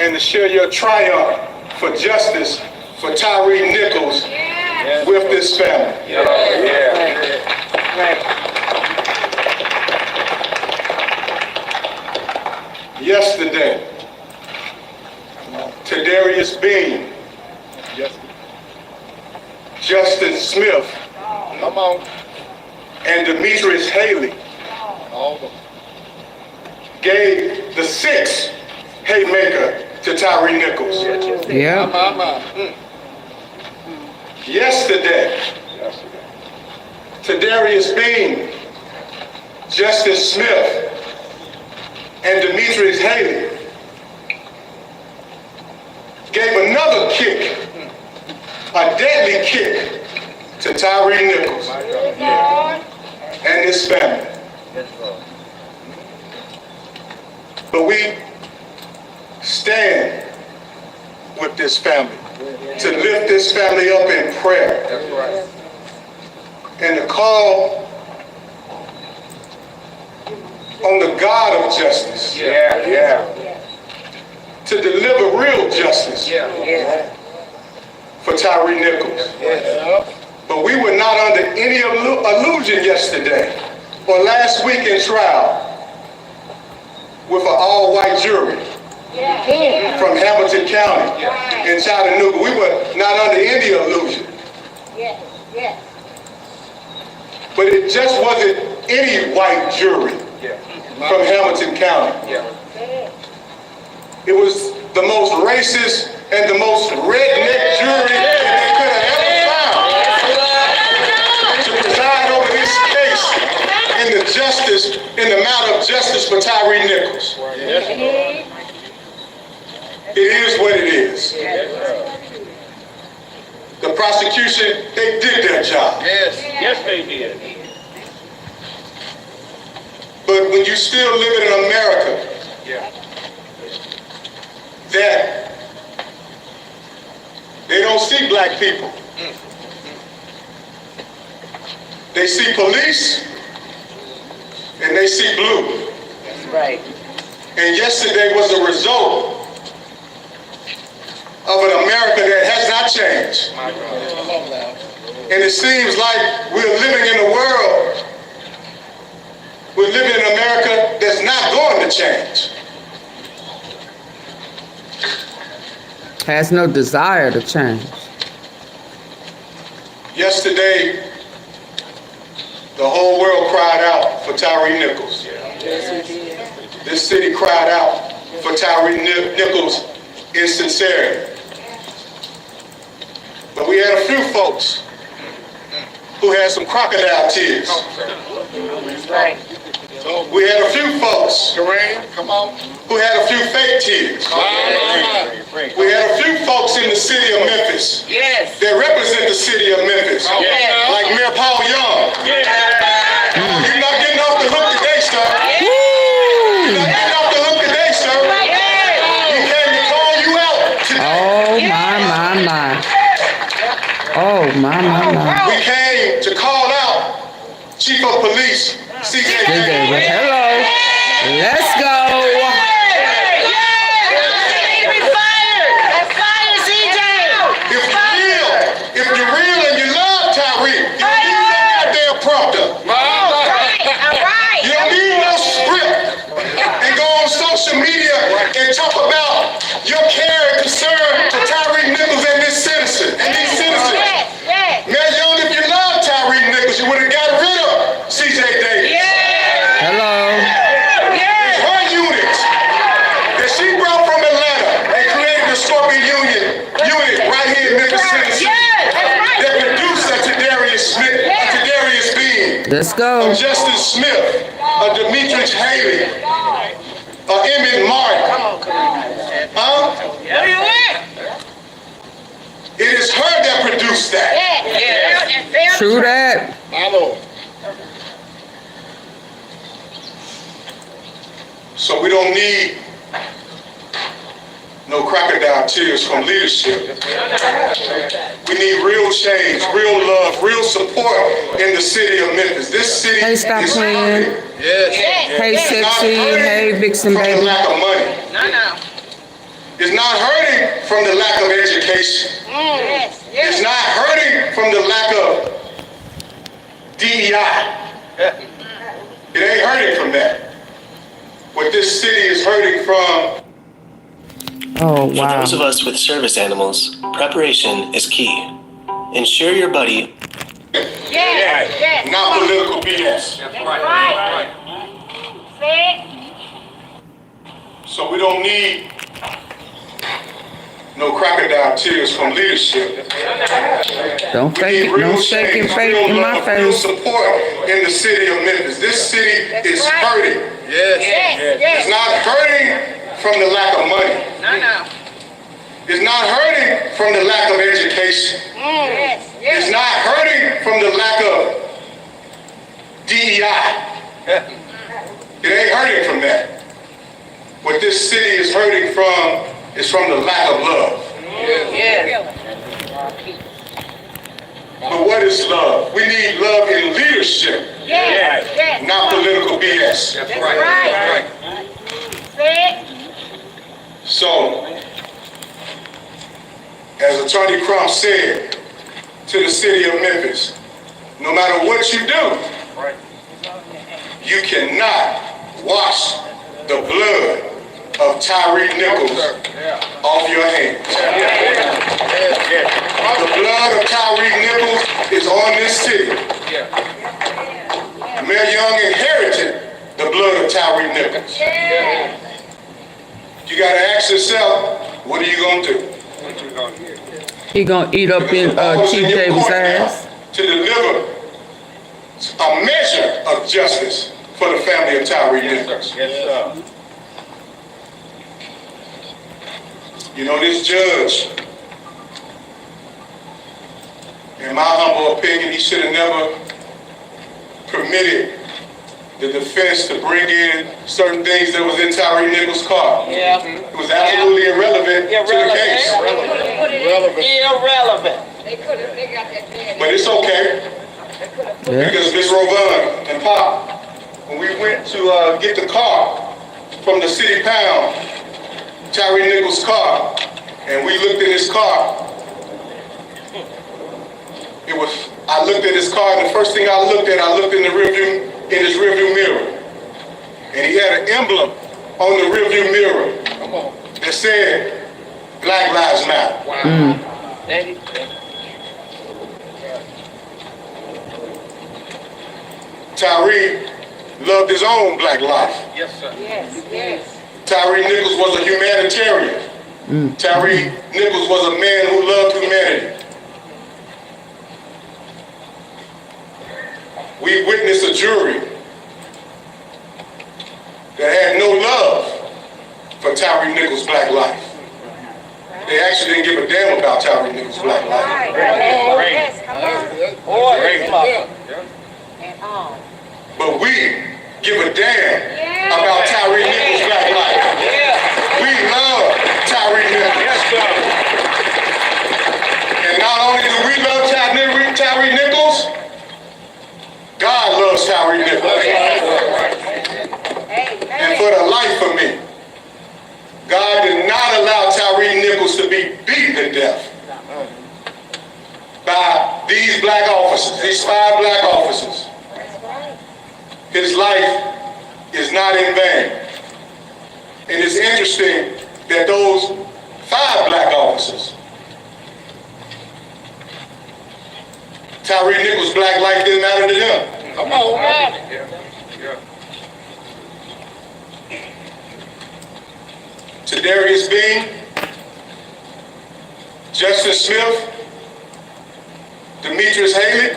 and to share your triumph for justice for Tyre Nichols with this family. Yesterday, Tadarius Bean, Justin Smith, and Demetrius Haley gave the sixth haymaker to Tyre Nichols. Yesterday, Tadarius Bean, Justin Smith, and Demetrius Haley gave another kick, a deadly kick, to Tyre Nichols and his family. But we stand with this family to lift this family up in prayer and to call on the God of justice to deliver real justice for Tyre Nichols. But we were not under any illusion yesterday or last week in trial with an all-white jury from Hamilton County in Chattanooga. We were not under any illusion. But it just wasn't any white jury from Hamilton County. It was the most racist and the most redneck jury that they could have ever found to preside over this case in the matter of justice for Tyre Nichols. It is what it is. The prosecution, they did their job. Yes, they did. But when you still live in America, that they don't see black people. They see police and they see blue. That's right. And yesterday was a result of an America that has not changed. And it seems like we're living in a world, we're living in America that's not going to change. Has no desire to change. Yesterday, the whole world cried out for Tyre Nichols. This city cried out for Tyre Nichols in sincerity. But we had a few folks who had some crocodile tears. Right. We had a few folks who had a few fake tears. We had a few folks in the city of Memphis that represent the city of Memphis, like Mayor Paul Young. You're not getting off the hook today, sir. You're not getting off the hook today, sir. We came to call you out today. We came to call out Chief of Police, CJ. Hello. Let's go. If you're real and you love Tyre, you don't need no goddamn prompter. You don't need no script and go on social media and talk about your care and concern for Tyre Nichols and this citizen and these citizens. Mayor Young, if you love Tyre Nichols, you would have got rid of CJ Davis. Hello. It's her unit that she brought from Atlanta and created the Scorpion unit right here in Memphis, Tennessee. That produced a Tadarius Bean, Let's go. a Justin Smith, a Demetrius Haley, a Emmett Martin. It is her that produced that. True that. So we don't need no crocodile tears from leadership. We need real change, real love, real support in the city of Memphis. This city Hey, stop is playing. hungry. Hey, sexy. Hey, Vixen From the baby. lack of money. It's not hurting from the lack of education. Yes, yes. It's not hurting from the lack of DEI. It ain't hurting from that. What this city is hurting from. Oh, For wow. those of us with service animals, preparation is key. Ensure your buddy Yes, yes. Not political BS. That's right. Say it. So we don't need no crocodile tears from leadership. Don't fake it. No shaking fake in my Real face. support in the city of Memphis. This city is right. hurting. Yes, It's yes. not hurting from the lack of money. No. It's not hurting from the lack of education. Yes, It's yes. not hurting from the lack of DEI. It ain't hurting from that. What this city is hurting from is from the lack of love. Yes. But what is love? We need love in leadership, Yes, yes. not political BS. That's right. Say it. So, as Attorney Crump said to the city of Memphis, no matter what you do, you cannot wash the blood of Tyre Nichols off your hands. The blood of Tyre Nichols is on this city. Mayor Young inherited the blood of Tyre Nichols. You gotta ask yourself, what are you gonna do? He gonna eat up in Chief Davis' ass. To deliver a measure of justice for the family of Tyre Nichols. You know, this judge, in my humble opinion, he should have never permitted the defense to bring in certain things that was in Tyre Nichols' car. Yeah. It was absolutely irrelevant to the case. Irrelevant. They got that man. But it's okay, Yeah. because Miss Rovan and Pop, when we went to get the car from the city pound, Tyre Nichols' car, and we looked in his car, I looked at his car, and the first thing I looked in the in his rearview mirror. And he had an emblem on the rearview mirror that said, Black Lives Matter. Tyre loved his own black life. Yes, yes. Tyre Nichols was a humanitarian. Tyre Nichols was a man who loved humanity. We witnessed a jury that had no love for Tyre Nichols' black life. They actually didn't give a damn about Tyre Nichols' black life. Yes, come on. But we give a damn about Tyre Nichols' black life. We love Tyre Nichols. And not only do we love Tyre Nichols, God loves Tyre Nichols. And for the life of me, God did not allow Tyre Nichols to be beaten to death by these black officers, these 5 black officers. His life is not in vain. And it's interesting that those 5 black officers, Tyre Nichols' black life didn't matter to them. Come on, man. To Darius Bean, Justin Smith, Demetrius Haley,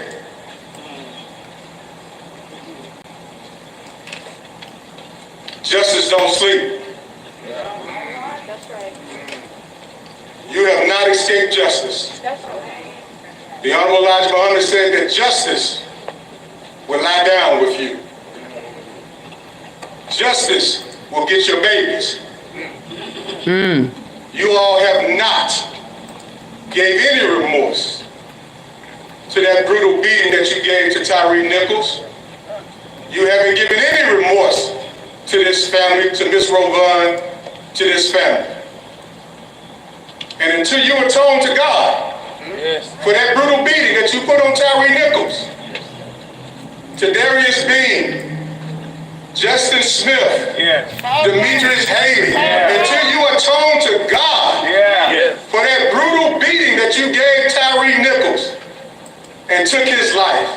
justice don't sleep. You have not escaped justice. The Honorable Elijah Muhammad said that justice will lie down with you. Justice will get your babies. You all have not gave any remorse to that brutal beating that you gave to Tyre Nichols. You haven't given any remorse to this family, to Miss Rovan, to this family. until you atone to God for that brutal beating that you put on Tyre Nichols, to Darius Bean, Justin Smith, Demetrius Haley, until you atone to God for that brutal beating that you gave Tyre Nichols and took his life,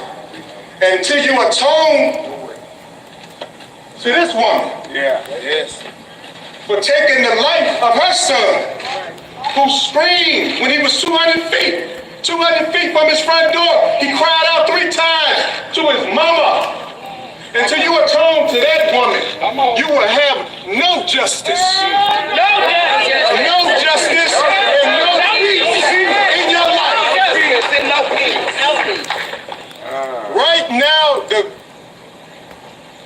until you atone to this woman for taking the life of her son, who screamed when he was 200 feet from his front door. He cried out 3 times to his mama. Until you atone to that woman, you will have no justice. No justice and no peace in your life. Right now,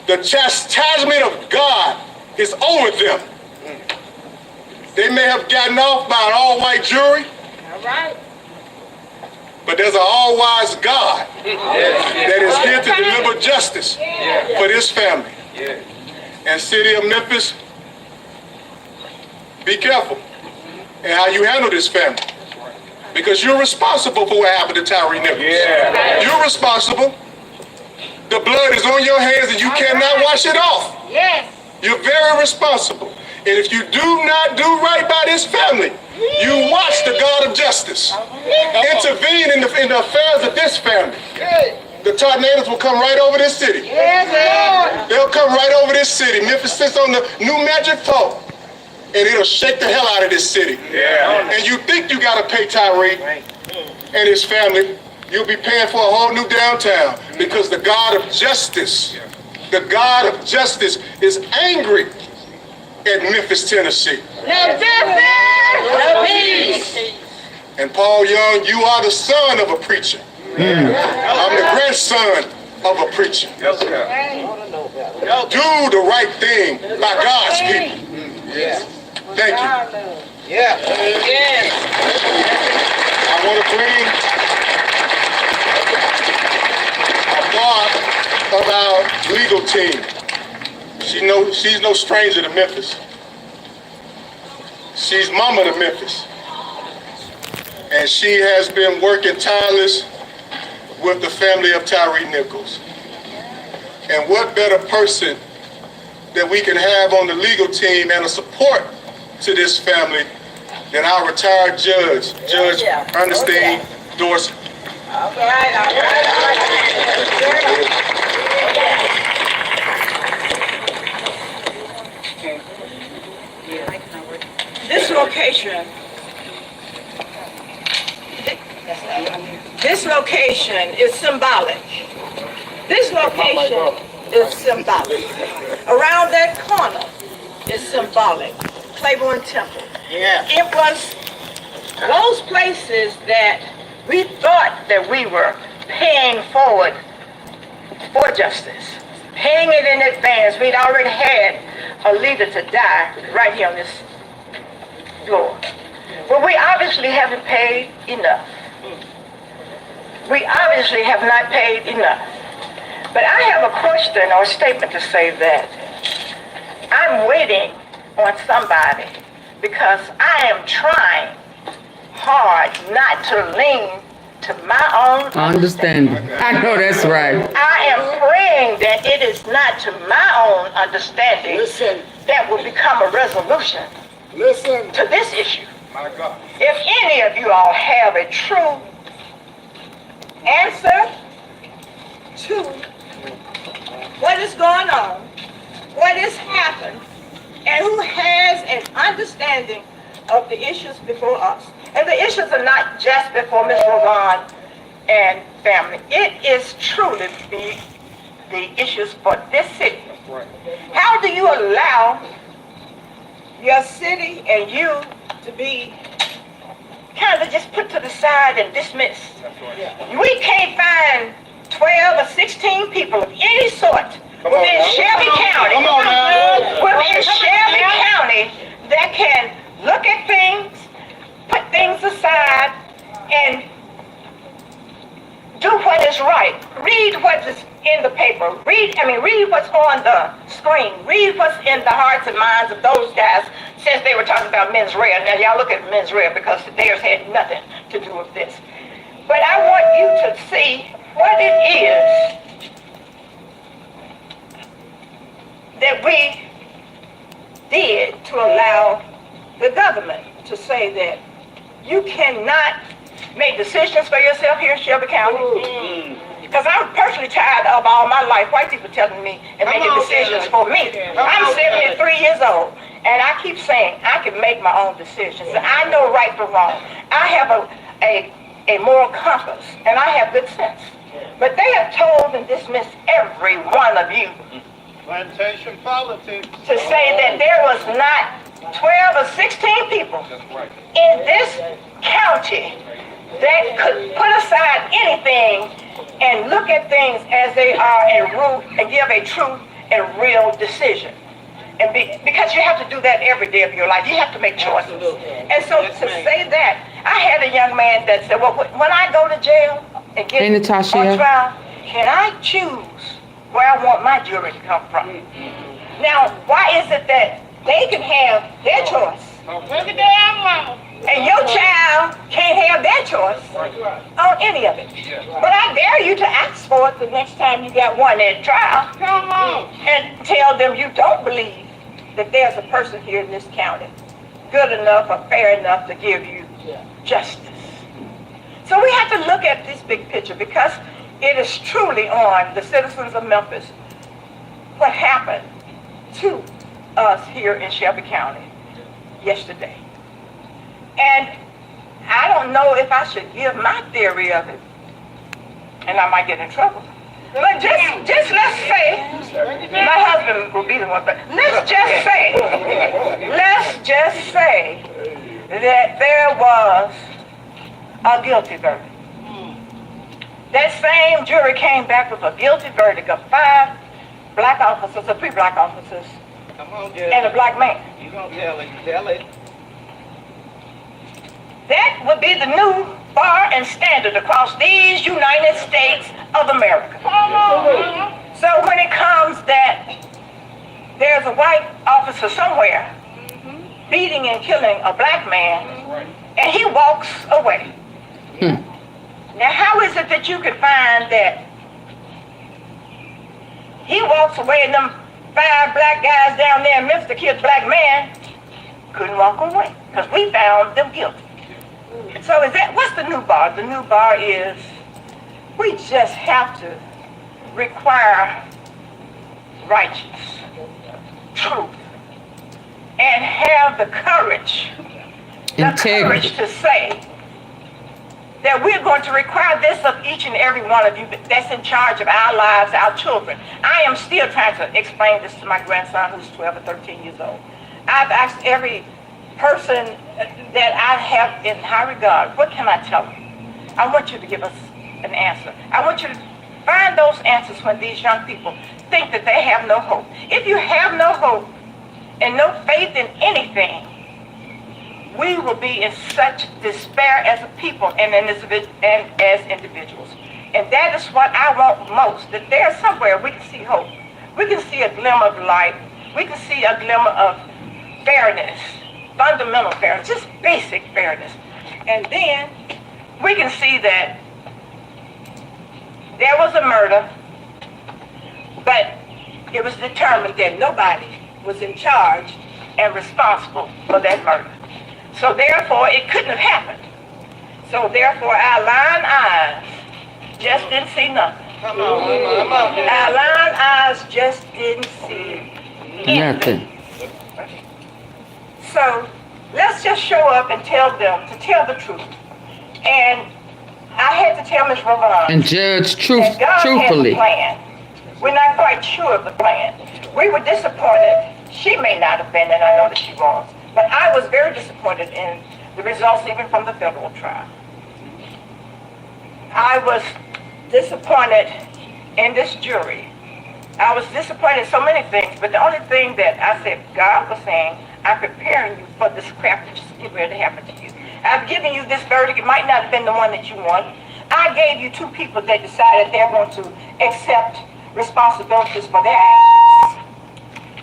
the chastisement of God is over them. They may have gotten off by an all-white jury. All right. But there's an all-wise God that is here to deliver justice for this family. And city of Memphis, be careful in how you handle this family. Because you're responsible for what happened to Tyre Nichols. You're responsible. The blood is on your hands and you cannot wash it off. Yes. You're very responsible. And if you do not do right by this family, you watch the God of justice intervene in the affairs of this family. The tornadoes will come right over this city. Yes, Lord. They'll come right over this city. Memphis sits on the new magic pole, and it'll shake the hell out of this city. And you think you got to pay Tyre and his family, you'll be paying for a whole new downtown, because the God of justice, is angry at Memphis, Tennessee. No justice, no peace. And Paul Young, you are the son of a preacher. I'm the grandson of a preacher. Do the right thing by God's people. Thank you. I want to bring a part of our legal team. She's no stranger to Memphis. She's mama to Memphis. And she has been working tireless with the family of Tyre Nichols. And what better person that we can have on the legal team and a support to this family than our retired judge, Judge Ernestine Dorsey. All right. This location is symbolic. This location is symbolic. Around that corner is symbolic. Claiborne Temple. It was those places that we thought that we were paying forward for justice, paying it in advance. We'd already had a leader to die right here on this floor. But we obviously haven't paid enough. We obviously have not paid enough. But I have a question or a statement to say that I'm waiting on somebody because I am trying hard not to lean to my own Understanding. I know that's right. I am praying that it is not to my own understanding that will become a resolution to this issue. My God. If any of you all have a true answer to what is going on, what has happened, and who has an understanding of the issues before us. And the issues are not just before Ms. Rogan and family. It is truly the issues for this city. Right. How do you allow your city and you to be kind of just put to the side and dismissed? We can't find 12 or 16 people of any sort within Shelby County, that can look at things, put things aside, and do what is right. Read what is in the paper. Read what's on the screen. Read what's in the hearts and minds of those guys since they were talking about mens rea. Now, y'all look at mens rea because theirs had nothing to do with this. But I want you to see what it is that we did to allow the government to say that you cannot make decisions for yourself here in Shelby County. Because I'm personally tired of all my life white people telling me and making decisions for me. I'm 73 years old, and I keep saying I can make my own decisions. I know right from wrong. I have a moral compass, and I have good sense. But they have told and dismissed every one of you Plantation politics. to say that there was not 12 or 16 people in this county that could put aside anything and look at things as they are and give a true and real decision. And because you have to do that every day of your life. You have to make choices. And so to say that, I had a young man that said, well, when I go to jail and get on trial, can I choose where I want my jury to come from? Now, why is it that they can have their choice and your child can't have their choice on any of it? But I dare you to ask for it the next time you got one at trial. Come on. And tell them you don't believe that there's a person here in this county good enough or fair enough to give you justice. So we have to look at this big picture because it is truly on the citizens of Memphis what happened to us here in Shelby County yesterday. And I don't know if I should give my theory of it, and I might get in trouble. But just let's say, my husband will be the one, but let's just say that there was a guilty verdict. That same jury came back with a guilty verdict of 5 black officers, or 3 black officers, and a black man. You gonna tell it. That would be the new bar and standard across these United States of America. So when it comes that there's a white officer somewhere beating and killing a black man, and he walks away. Now, how is it that you could find that he walks away and them 5 black guys down there in Memphis that killed the black man couldn't walk away because we found them guilty? So what's the new bar? The new bar is we just have to require righteous truth and have the courage to say that we're going to require this of each and every one of you that's in charge of our lives, our children. I am still trying to explain this to my grandson who's 12 or 13 years old. I've asked every person that I have in high regard, what can I tell them? I want you to give us an answer. I want you to find those answers when these young people think that they have no hope. If you have no hope and no faith in anything, we will be in such despair as a people and as individuals. And that is what I want most, that there's somewhere we can see hope. We can see a glimmer of light. We can see a glimmer of fairness, fundamental fairness, just basic fairness. And then we can see that there was a murder, but it was determined that nobody was in charge and responsible for that murder. So therefore, it couldn't have happened. So therefore, our lying eyes just didn't see nothing. Our lying eyes just didn't see anything. So let's just show up and tell them to tell the truth. And I had to tell Ms. Ravon and judge that God truthfully. Has a plan. We're not quite sure of the plan. We were disappointed. She may not have been, and I know that she was. But I was very disappointed in the results even from the federal trial. I was disappointed in this jury. I was disappointed in so many things, but the only thing that I said, God was saying, I'm preparing you for this crap that's getting ready to happen to you. I've given you this verdict. It might not have been the one that you want, I gave you two people that decided they want to accept responsibilities for their actions.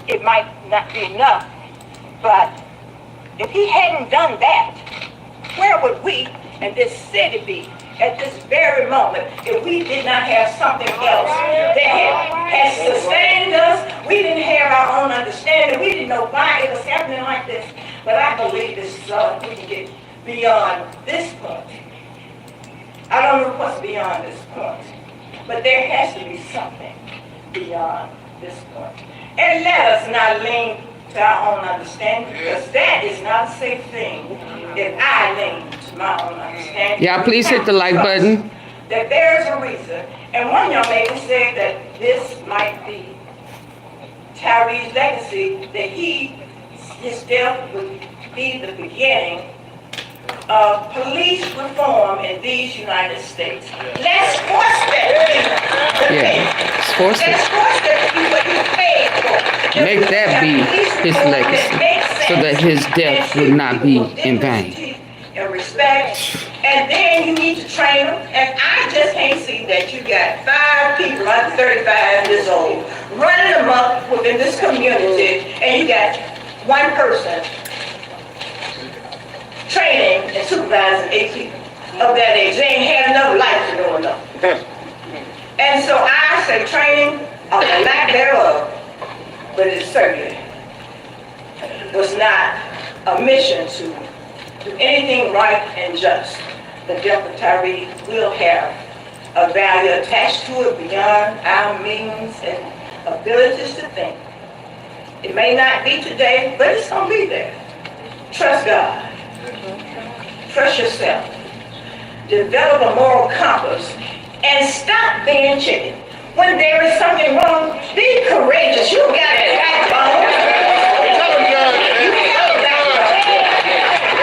It might not be enough, but if he hadn't done that, where would we and this city be at this very moment if we did not have something else that has sustained us? We didn't have our own understanding. We didn't know why it was happening like this. But I believe this is we can get beyond this point. I don't know what's beyond this point, but there has to be something beyond this point. And let us not lean to our own understanding, because that is not a safe thing if I lean to my own understanding. Y'all please hit the like button. That there's a reason. And one young lady said that this might be Tyre's legacy, that his death would be the beginning of police reform in these United States. Let's force that to be. Yeah, force it. Let's force that to be what he paid for. Make that be his legacy, so that his death would not be in vain. And respect, and then you need to train them. And I just can't see that you got 5 people under 35 years old running them up within this community, and you got one person training and supervising 8 people of that age. They ain't had enough life to know enough. And so I say training of the lack thereof, but it certainly was not a mission to do anything right and just. The death of Tyre will have a value attached to it beyond our means and abilities to think. It may not be today, but it's going to be there. Trust God. Trust yourself. Develop a moral compass and stop being chicken. When there is something wrong, be courageous. You got a backbone. Tell him, Judge. You have a backbone.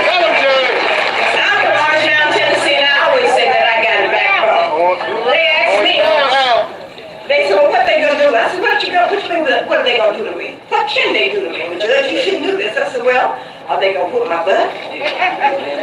Tell him, Judge. I'm from Marshall, Tennessee, and I always say that I got a backbone. They ask me, they said, well, what they gonna do? I said, what are they gonna do to me? What can they do to me? Well, Judge, you shouldn't do this. I said, well, are they gonna put my butt?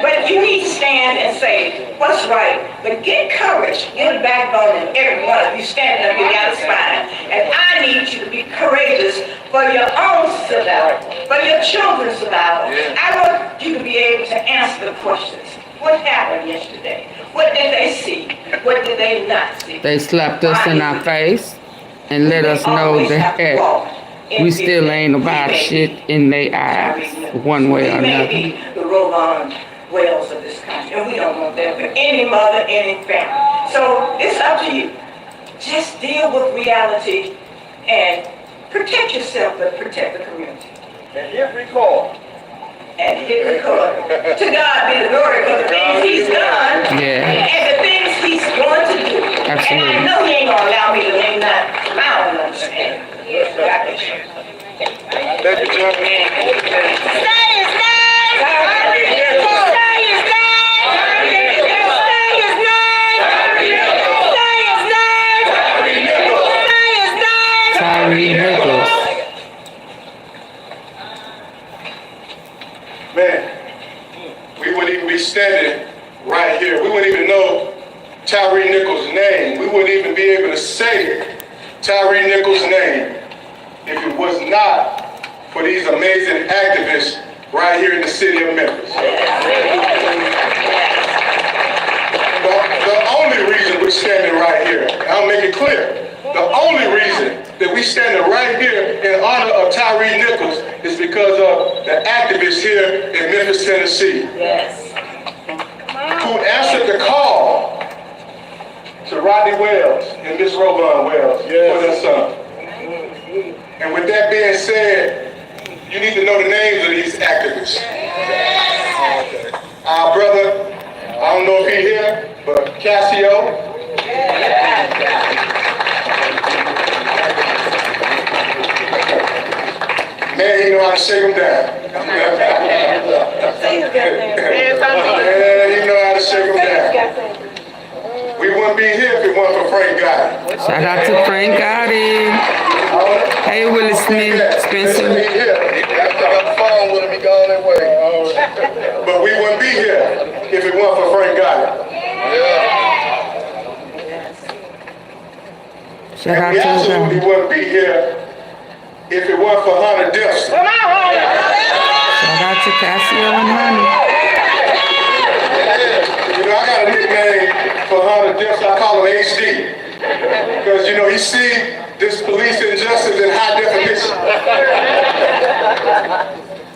But you need to stand and say what's right. But get courage, get a backbone in every one of you standing up, you got a spine. And I need you to be courageous for your own survival, for your children's survival. I want you to be able to answer the questions. What happened yesterday? What did they see? What did they not see? They slapped us in our face and let us know that we still ain't about shit in their eyes, one way or We may another. be the Roland Wells of this country, and we don't want that for any mother, any family. So it's up to you. Just deal with reality and protect yourself, but protect the community. And hit record. And hit record. To God be the glory for the things He's done and the things He's going to do. Absolutely. And I know He ain't going to allow me to lean not my own understanding. God bless you. Thank you, Judge. Stay his name! Stay his name! Stay his name! Stay his name! Stay his name! Tyre Nichols. Man, we wouldn't even be standing right here. We wouldn't even know Tyre Nichols' name. We wouldn't even be able to say Tyre Nichols' name if it was not for these amazing activists right here in the city of Memphis. The only reason we're standing right here, I'll make it clear, the only reason that we standing right here in honor of Tyre Nichols is because of the activists here in Memphis, Tennessee, who answered the call to Rodney Wells and Miss Rovan Wells for their son. And with that being said, you need to know the names of these activists. Our brother, I don't know if he's here, but Cassio. Man, he know how to shake them down. Man, he know how to shake them down. We wouldn't be here if it wasn't for Frank Gotti. Shout out to Frank Gotti. Hey, Willie Smith, Spencer. But we wouldn't be here if it wasn't for Frank Gotti. Shout out And we to absolutely her. wouldn't be here if it weren't for Hunter Dempsey. Come on, Hunter. Shout out to Cassio and Honey. You know, I got a nickname for Hunter Dempsey. I call him HD. Because, you know, he see this police injustice in high definition.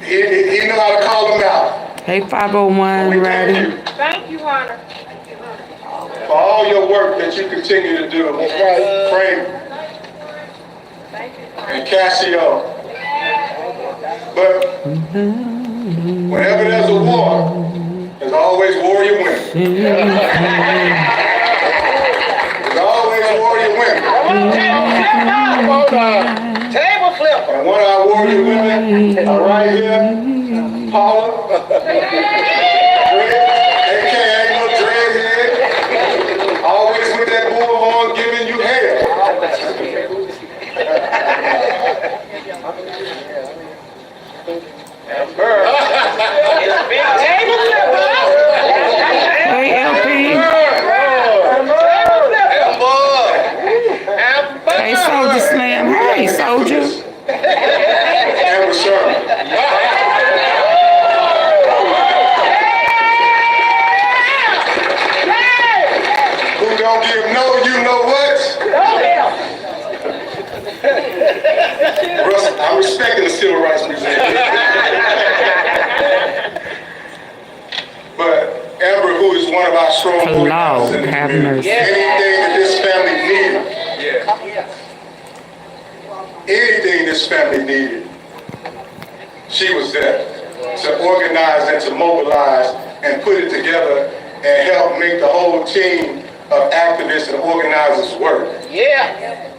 He know how to call them out. Hey, 501, We thank Ratty. you Thank you, Hunter. for all your work that you continue to do. Frank and Cassio. But whenever there's a war, there's always warrior women. There's always warrior women. Table flipper. And one of our warrior women are right here, Paula, aka no dreadhead, always with that bullhorn giving you hell. Table flipper. Hey, LP. Hey, Soldier Slam. Hey, Soldier. And with Sherman. Who don't give no, you know what? Russ, I'm respecting the Civil Rights Museum. But Amber, who is one of our strong Lord, in the have community, mercy. anything that this family needed, anything this family needed, she was there to organize and to mobilize and put it together and help make the whole team of activists and organizers work. Yeah.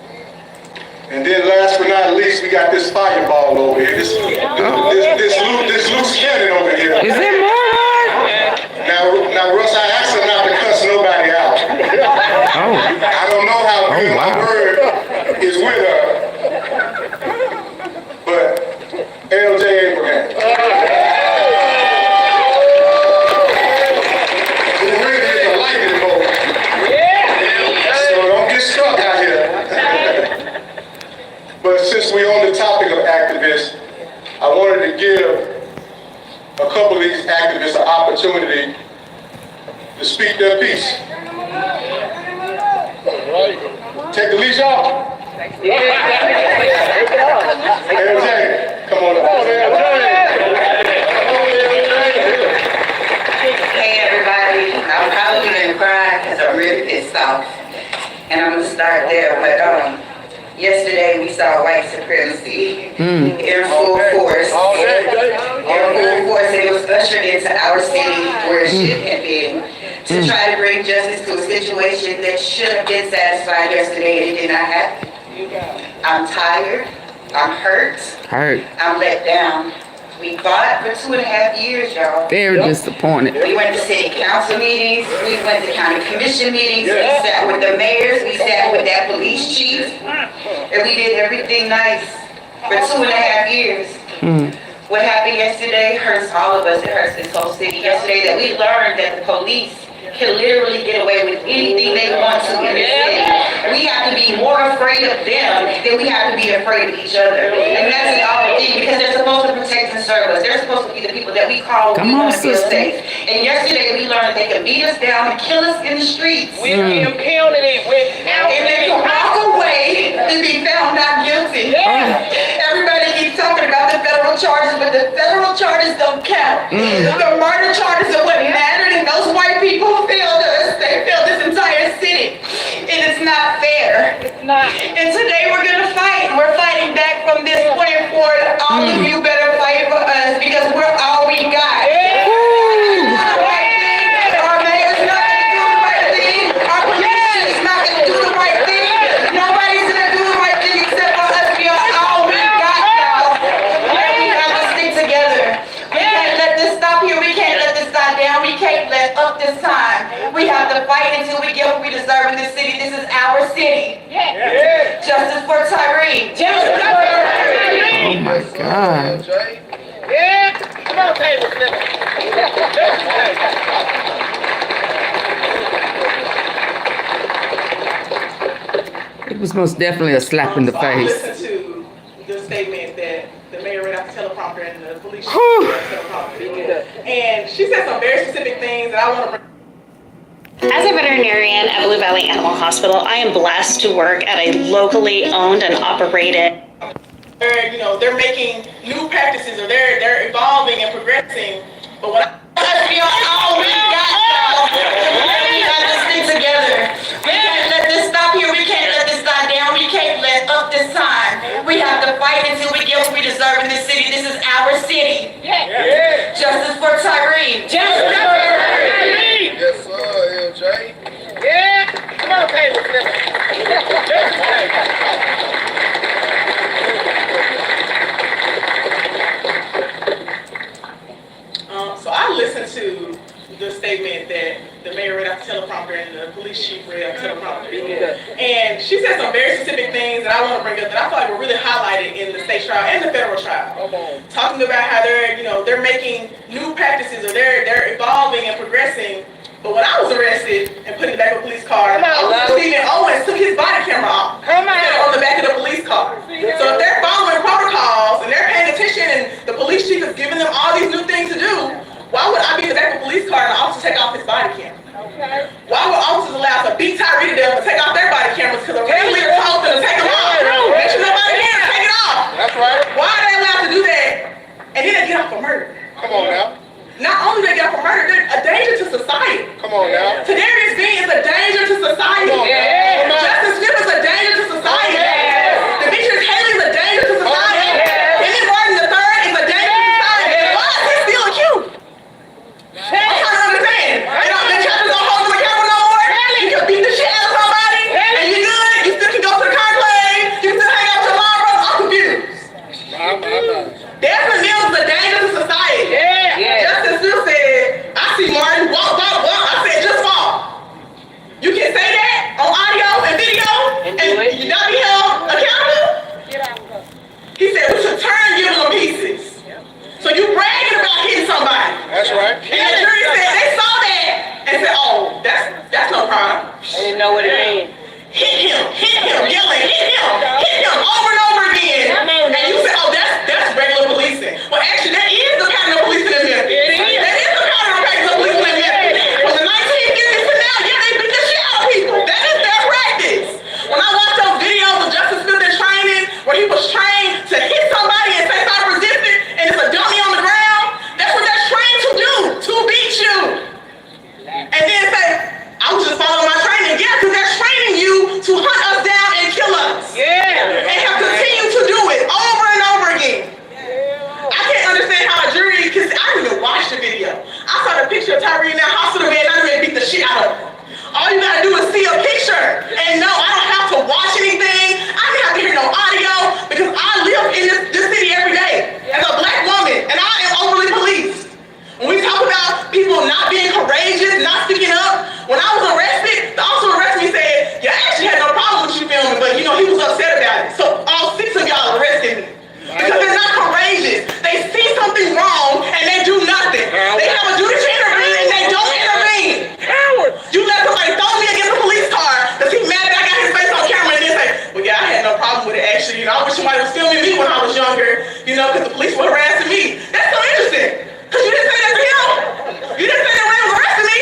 And then last but not least, we got this fireball over here, this loose cannon over here. Is there more? Now, Russ, I asked her not to cuss nobody out. Oh, I don't know how good my wow. word is with her, but LJ Abraham. Who really is a lightning bolt. So don't get struck out here. But since we're on the topic of activists, I wanted to give a couple of these activists an opportunity to speak their piece. Take the leash off. LJ, come on up. Hey everybody, I'm probably gonna cry because I'm really pissed off. And I'm gonna start there, but yesterday we saw white supremacy in full force. It was ushered into our city where it should have been to try to bring justice to a situation that should have been satisfied yesterday and it did not happen. I'm tired, I'm hurt, I'm let down. We fought for 2.5 years, y'all. Very disappointed. We went to city council meetings, we went to county commission meetings, we sat with the mayors, we sat with that police chief, and we did everything nice for 2.5 years. What happened yesterday hurts all of us, it hurts this whole city. Yesterday that we learned that the police can literally get away with anything they want to in this city. We have to be more afraid of them than we have to be afraid of each other. And that's an odd thing because they're supposed to protect and serve us. They're supposed to be the people that we call when we want to feel safe. And yesterday we learned they can beat us down and kill us in the streets. With impunity, And they can walk away and be found not guilty. Everybody keeps talking about the federal charges, but the federal charges don't count. The murder charges are what mattered, and those white people failed us. They failed this entire city. And it's not fair. It's not. And today we're gonna fight. We're fighting back from this point forward. All of you better fight for us because we're all we got. Our mayor's not gonna do the right thing. Our police is not gonna do the right thing. Nobody's gonna do the right thing except for us. We are all we got now. And we have to stick together. We can't let this stop here. We can't let this die down. We can't let up this time. We have to fight until we get what we deserve in this city. This is our city. Justice for Tyre. Justice for Oh my God. Yeah. Come on, table flipper. It was most definitely a slap in the So I face. listened to the statement that the mayor read off the teleprompter and the police chief Whew. read off the teleprompter. And she said some very specific things that I want to bring. As a veterinarian at Blue Valley Animal Hospital, I am blessed to work at a locally owned and operated. They're making new practices, or they're evolving and progressing. But when we are all we got, we got to stick together. We can't let this stop here. We can't let this die down. We can't let up this time. We have to fight until we get what we deserve in this city. This is our city. Justice for Tyre. Justice for Tyre. Yes, sir, LJ. Yeah, come on, table flipper. So I listened to the statement that the mayor read off the teleprompter and the police chief read off the teleprompter. And she said some very specific things that I want to bring up that I feel like were really highlighted in the state trial and the federal trial. Talking about how they're making new practices, or they're evolving and progressing. But when I was arrested and put in the back of a police car, Stephen Owens took his body camera off. On the back of the police car. So if they're following protocols and they're paying attention and the police chief is giving them all these new things to do, why would I be in the back of a police car and the officer take off his body camera? Why would officers allow us to beat Tyre to death and take off their body cameras because a ring leader told them to take them off? Make sure nobody can take it off. That's right. Why are they allowed to do that? And then they get off for murder. Come on now. Not only do they get off for murder, they're a danger to society. Come on now. Tadarius Bean is a danger to society. Come on. Justice Smith is a danger to society. Demetrius Haley is a danger to society. Henry Martin III is a danger to society. Why is he still accused? I'm trying to understand. The chapters don't hold him accountable no more. You can beat the shit out of somebody, and you're good. You still can go to the conclave. You can still hang out with your mom, brother. I'm confused. Desmond Mills is a danger to society. Justice Smith said, I see Martin walk. I said, just fall. You can say that on audio and video and you not be held accountable? He said, we should turn giving them pieces. So you bragging about hitting somebody. That's right. And the jury said, they saw that and said, oh, that's no problem. I didn't know what it meant. Hit him, yelling, hit him over and over again. And you said, oh, that's regular policing. Well, actually, that is the pattern of policing in Memphis. That is the pattern of policing in Memphis. From the 1950s to now, they beat the shit out of people. That is their practice. When I watch those videos of Justice Smith in training, where he was trained to hit somebody and say stop resisting, and it's a dummy on the ground, that's what they're trained to do, to beat you. And then say, I was just following my training. Yeah, because they're training you to hunt us down and kill us. And have continued to do it over and over again. I can't understand how a jury, because I didn't even watch the video. I saw the picture of Tyre in that hospital bed and I didn't beat the shit out of him. All you gotta do is see a picture. And no, I don't have to watch anything. I didn't have to hear no audio because I live in this city every day as a black woman and I am overly policed. When we talk about people not being courageous, not speaking up, when I was arrested, the officer arrested me and said, yeah, I actually had no problem with you filming, but he was upset about it. So all 6 of y'all arrested me. Because they're not courageous. They see something wrong and they do nothing. They have a duty to intervene and they don't intervene. You let somebody throw me against a police car because he's mad that I got his face on camera and then say, well, yeah, I had no problem with it actually. I wish somebody was filming me when I was younger, because the police were harassing me. That's so interesting. Because you didn't say that to him. You didn't say that when they was arresting me.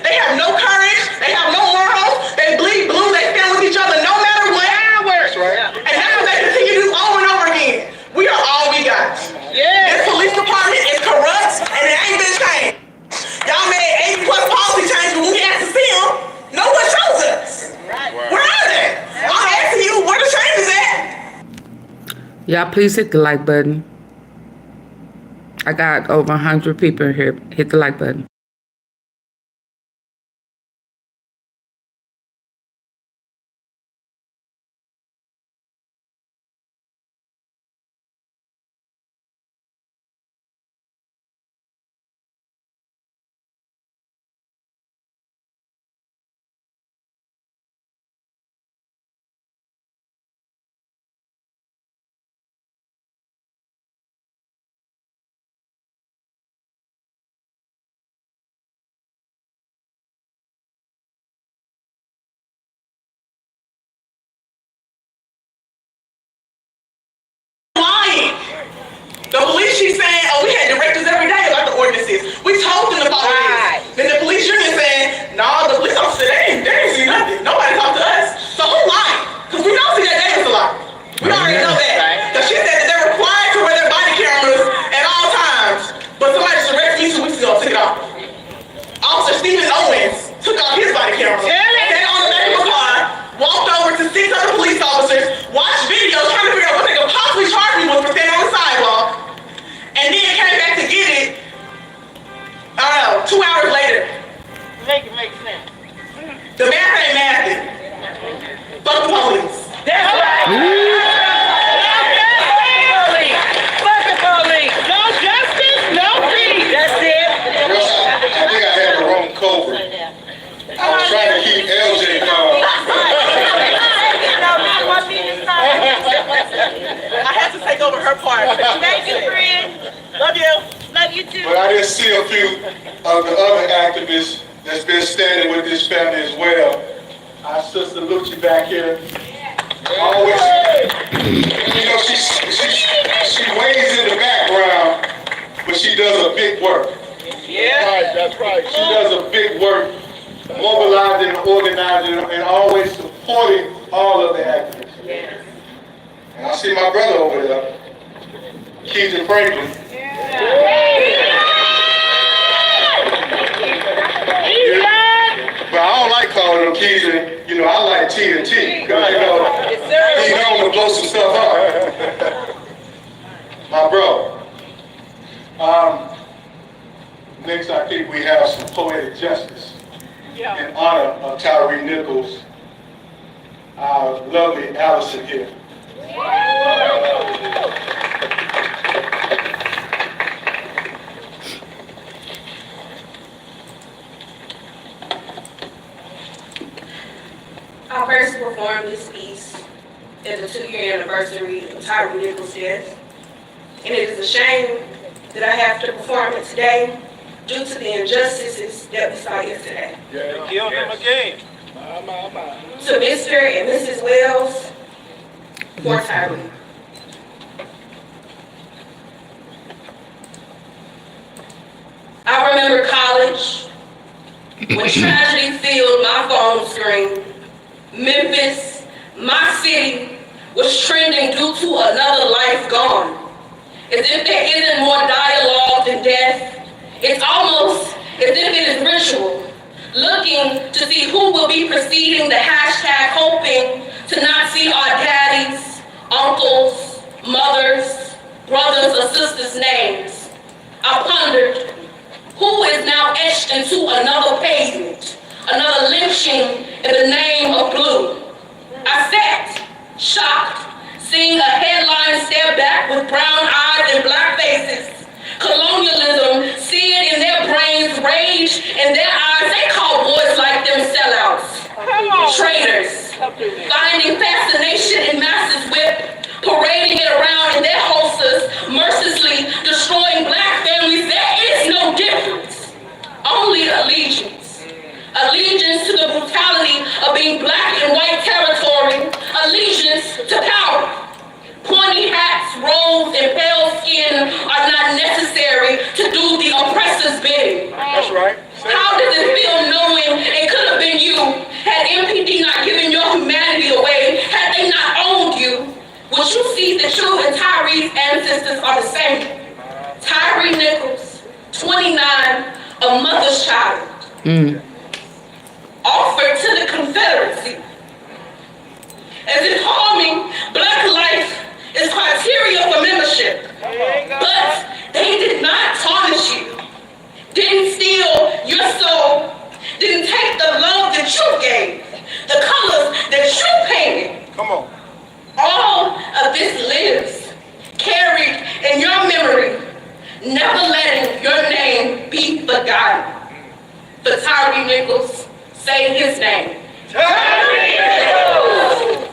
They have no courage. They have no morals. They bleed blue. They stand with each other no matter what. That's right. And that's what they continue to do over and over again. We are all we got. This police department is corrupt and it ain't been changed. Y'all made 80+ policy changes, but when we asked to see them, no one shows us. Where are they? I'm asking you where the changes at. Y'all please hit the like button. I got over 100 people here. Hit the like button. We told them to follow this. Then the police union saying, no, the police officer, they ain't see nothing. Nobody talked to us. So who lying? Because we don't see that Davis a lot. We already know that. Because she said that they're required to wear their body cameras at all times. But somebody just arrested me 2 weeks ago and took it off. Officer Stephen Owens took off his body camera. Sat on the back of a car, walked over to 6 other police officers, watched videos trying to figure out what they could possibly charge me with for standing on the sidewalk, and then came back to get it, I don't know, 2 hours later. Make it make sense. The man ain't nasty. Fuck the police. That's right. Fuck the police. No justice, no peace. That's it. I think I had the wrong cover. I was trying to keep LJ calm. I had to take over her part. Thank you, friend. Love you. Love you too. But I did see a few of the other activists that's been standing with this family as well. Our sister Lucci back here. Always, you know, she weighs in the background, but she does a big work. Yeah. Right, that's right. She does a big work, mobilizing, organizing, and always supporting all of the activists. Yes. And I see my brother over there, Keith Franklin. But I don't like calling him Keys, you know, I like T&T, because, you know, he's known to blow some stuff up. My bro. Next, I think we have some poetic justice in honor of Tyre Nichols, our lovely Allison here. I first performed this piece at the 2-year anniversary of Tyre Nichols' death, and it is a shame that I have to perform it today due to the injustices that we saw yesterday. They killed him again. To Mr. and Mrs. Wells, for Tyre. I remember college when tragedy filled my phone screen. Memphis, my city, was trending due to another life gone. As if there isn't more dialogue than death, it's almost as if it is ritual, looking to see who will be preceding the hashtag, hoping to not see our daddies, uncles, mothers, brothers, or sisters' names. I pondered, who is now etched into another pavement, another lynching in the name of blue? I sat, shocked, seeing a headline stare back with brown eyes and black faces. Colonialism, see it in their brains, rage in their eyes. They call boys like them sellouts, traitors, finding fascination in masses whip, parading it around in their holsters, mercilessly destroying black families. There is no difference, only allegiance. Allegiance to the brutality of being black in white territory, allegiance to power. Pointy hats, robes, and pale skin are not necessary to do the oppressor's bidding. That's right. How does it feel knowing it could have been you? Had MPD not given your humanity away, had they not owned you, would you see that you and Tyre's ancestors are the same? Tyre Nichols, 29, a mother's child. Offered to the Confederacy. As if harming black life is criteria for membership. But they did not tarnish you, didn't steal your soul, didn't take the love that you gave, the colors that you painted. Come on. All of this lives, carried in your memory, never letting your name be forgotten. For Tyre Nichols, say his name. Tyre Nichols!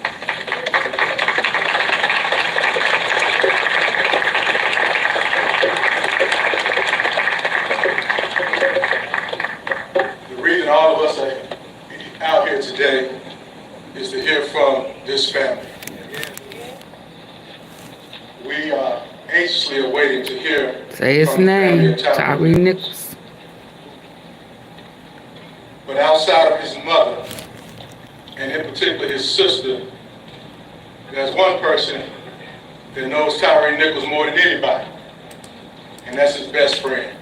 The reason all of us are out here today is to hear from this family. We are anxiously awaiting to hear Say his from the family name, of Tyre. Tyre Nichols. But outside of his mother, and in particular his sister, there's one person that knows Tyre Nichols more than anybody, and that's his best friend,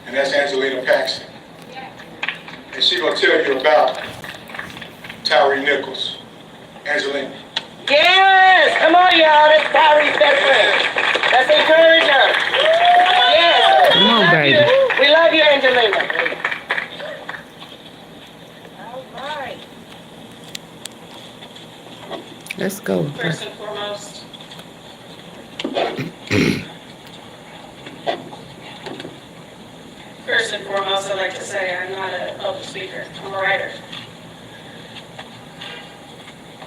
and that's Angelina Paxton. And she's gonna tell you about Tyre Nichols. Angelina. Yes, come on, y'all. That's Tyre's best friend. Let's encourage her. Yes. Come on, baby. We love you, Angelina. All right. Let's go. First and foremost, I'd like to say I'm not a public speaker. I'm a writer.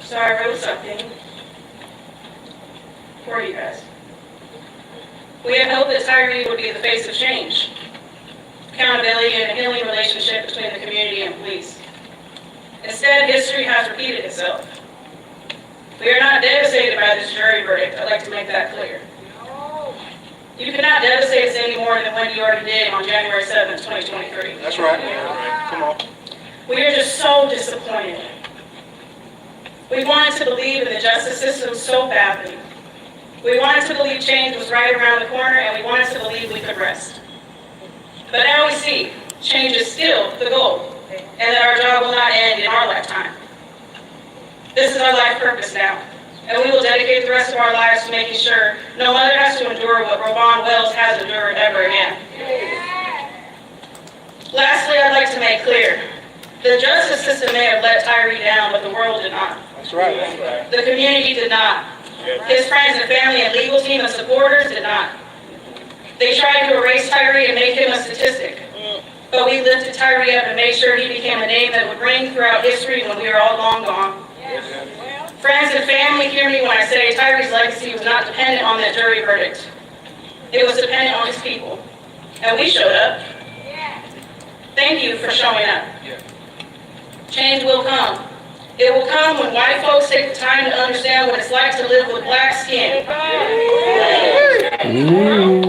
So I wrote something for you guys. We had hoped that Tyre would be the face of change, accountability, and a healing relationship between the community and police. Instead, history has repeated itself. We are not devastated by this jury verdict. I'd like to make that clear. You cannot devastate us any more than what you already did on January 7th, 2023. That's right. Come on. We are just so disappointed. We wanted to believe in the justice system so badly. We wanted to believe change was right around the corner, and we wanted to believe we could rest. But now we see change is still the goal, and that our job will not end in our lifetime. This is our life purpose now, and we will dedicate the rest of our lives to making sure no mother has to endure what Rovon Wells has endured ever again. Lastly, I'd like to make clear, the justice system may have let Tyre down, but the world did not. That's right. That's right. The community did not. His friends and family and legal team and supporters did not. They tried to erase Tyre and make him a statistic. But we lifted Tyre up and made sure he became a name that would ring throughout history when we are all long gone. Friends and family, hear me when I say Tyre's legacy was not dependent on that jury verdict. It was dependent on his people. And we showed up. Thank you for showing up. Change will come. It will come when white folks take the time to understand what it's like to live with black skin.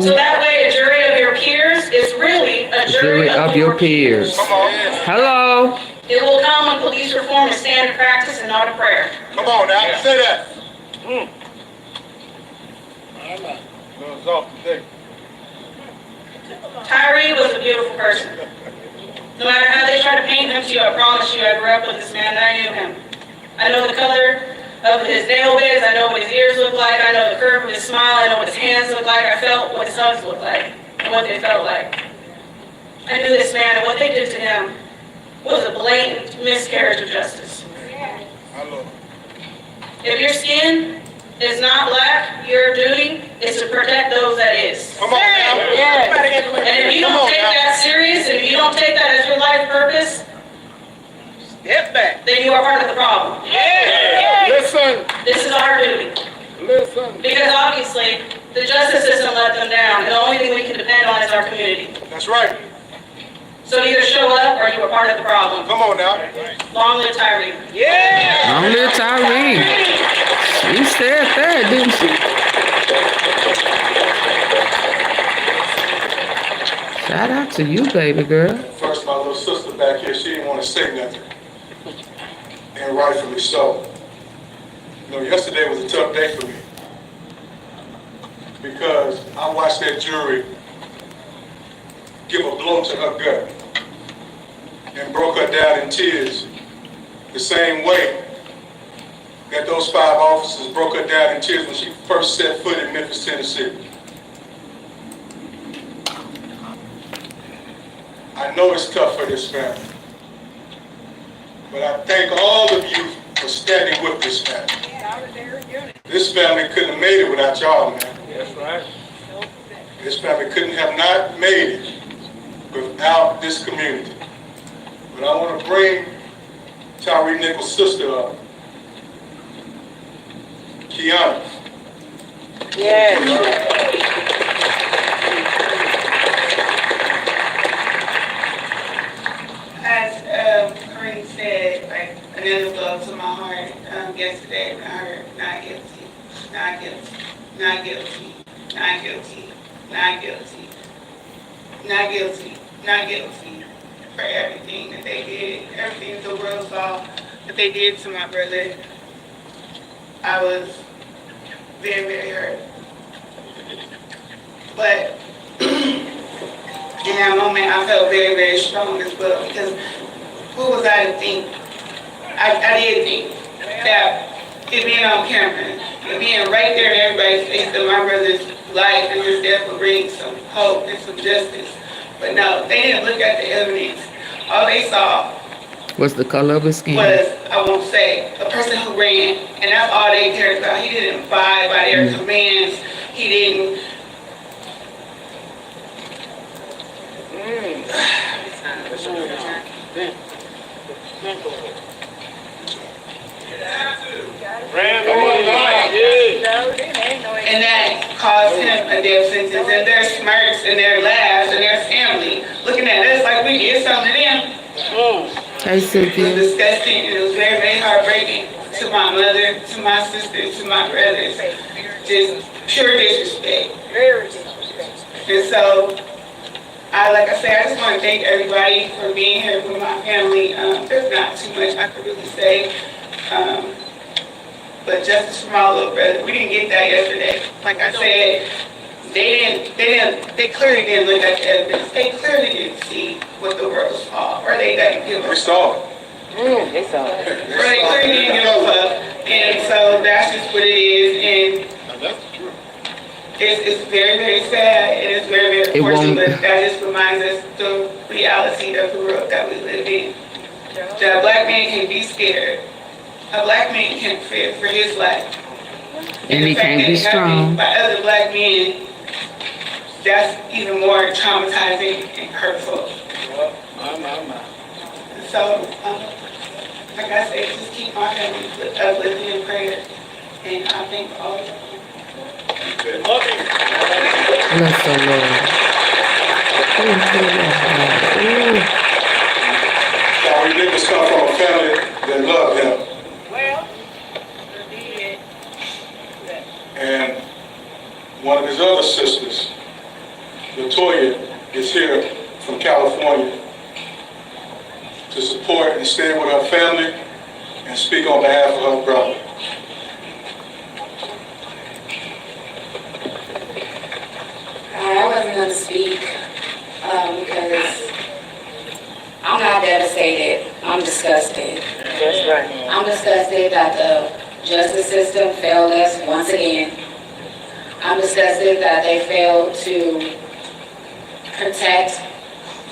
So that way a jury of your peers is really a jury of your peers. Hello. It will come when police reform is standard practice and not a prayer. Come on now, say that. Tyre was a beautiful person. No matter how they try to paint him to you, I promise you I grew up with this man and I knew him. I know the color of his nail beds, I know what his ears look like, I know the curve of his smile, I know what his hands look like, I felt what his hugs looked like, and what they felt like. I knew this man, and what they did to him was a blatant miscarriage of justice. If your skin is not black, your duty is to protect those that is. Come on now. And if you don't take that serious, and if you don't take that as your life purpose, Step back. then you are part of the problem. Listen. This is our duty. Listen. Because obviously, the justice system let them down, and the only thing we can depend on is our community. That's right. So either show up or you are part of the problem. Come on now. Long live Tyre. Long live Tyre. She said that, didn't she? Shout out to you, baby girl. First, my little sister back here, she didn't want to say nothing. And rightfully so. You know, yesterday was a tough day for me. Because I watched that jury give a blow to her gut and broke her down in tears the same way that those 5 officers broke her down in tears when she first set foot in Memphis, Tennessee. I know it's tough for this family, but I thank all of you for standing with this family. This family couldn't have made it without y'all, man. That's right. This family couldn't have not made it without this community. But I want to bring Tyre Nichols' sister up, Kiana. As Kareem said, like another blow to my heart yesterday when I heard not guilty, not guilty, not guilty, not guilty, not guilty, not guilty, not guilty. for everything that they did, everything the world saw that they did to my brother. I was very, very hurt. But in that moment, I felt very, very strong as well, because who was I to think? I did think that it being on camera, it being right there in everybody's face that my brother's life and his death would bring some hope and some justice. But no, they didn't look at the evidence. All they saw What's the color of his skin? was, I won't say, a person who ran, and that's all they cared about. He didn't abide by their commands. He didn't. And that caused him a death sentence. And their smirks and their laughs and their family looking at us like we did something to them. Hey, Cynthia. It was disgusting, and it was very, very heartbreaking to my mother, to my sisters, to my brothers. Just pure disrespect. And so, like I said, I just want to thank everybody for being here with my family. There's not too much I could really say. But justice for my little brother, we didn't get that yesterday. Like I said, they clearly didn't look at the evidence. They clearly didn't see what the world saw, or they didn't give a fuck. We saw it. They saw it. Or they clearly didn't give a fuck. And so that's just what it is. And it's very, very sad, and it's very, very unfortunate, but that just reminds us the reality of the world that we live in. That a black man can be scared. A black man can't fear for his life. And he can't be strong. By other black men, that's even more traumatizing and hurtful. So, like I said, just keep my family uplifted in prayer. And I thank all of you. Bless the Lord. Tyre Nichols come from a family that loved him. And one of his other sisters, Latoya, is here from California to support and stand with her family and speak on behalf of her brother. I wasn't going to speak because I'm not devastated. I'm disgusted. That's right. I'm disgusted that the justice system failed us once again. I'm disgusted that they failed to protect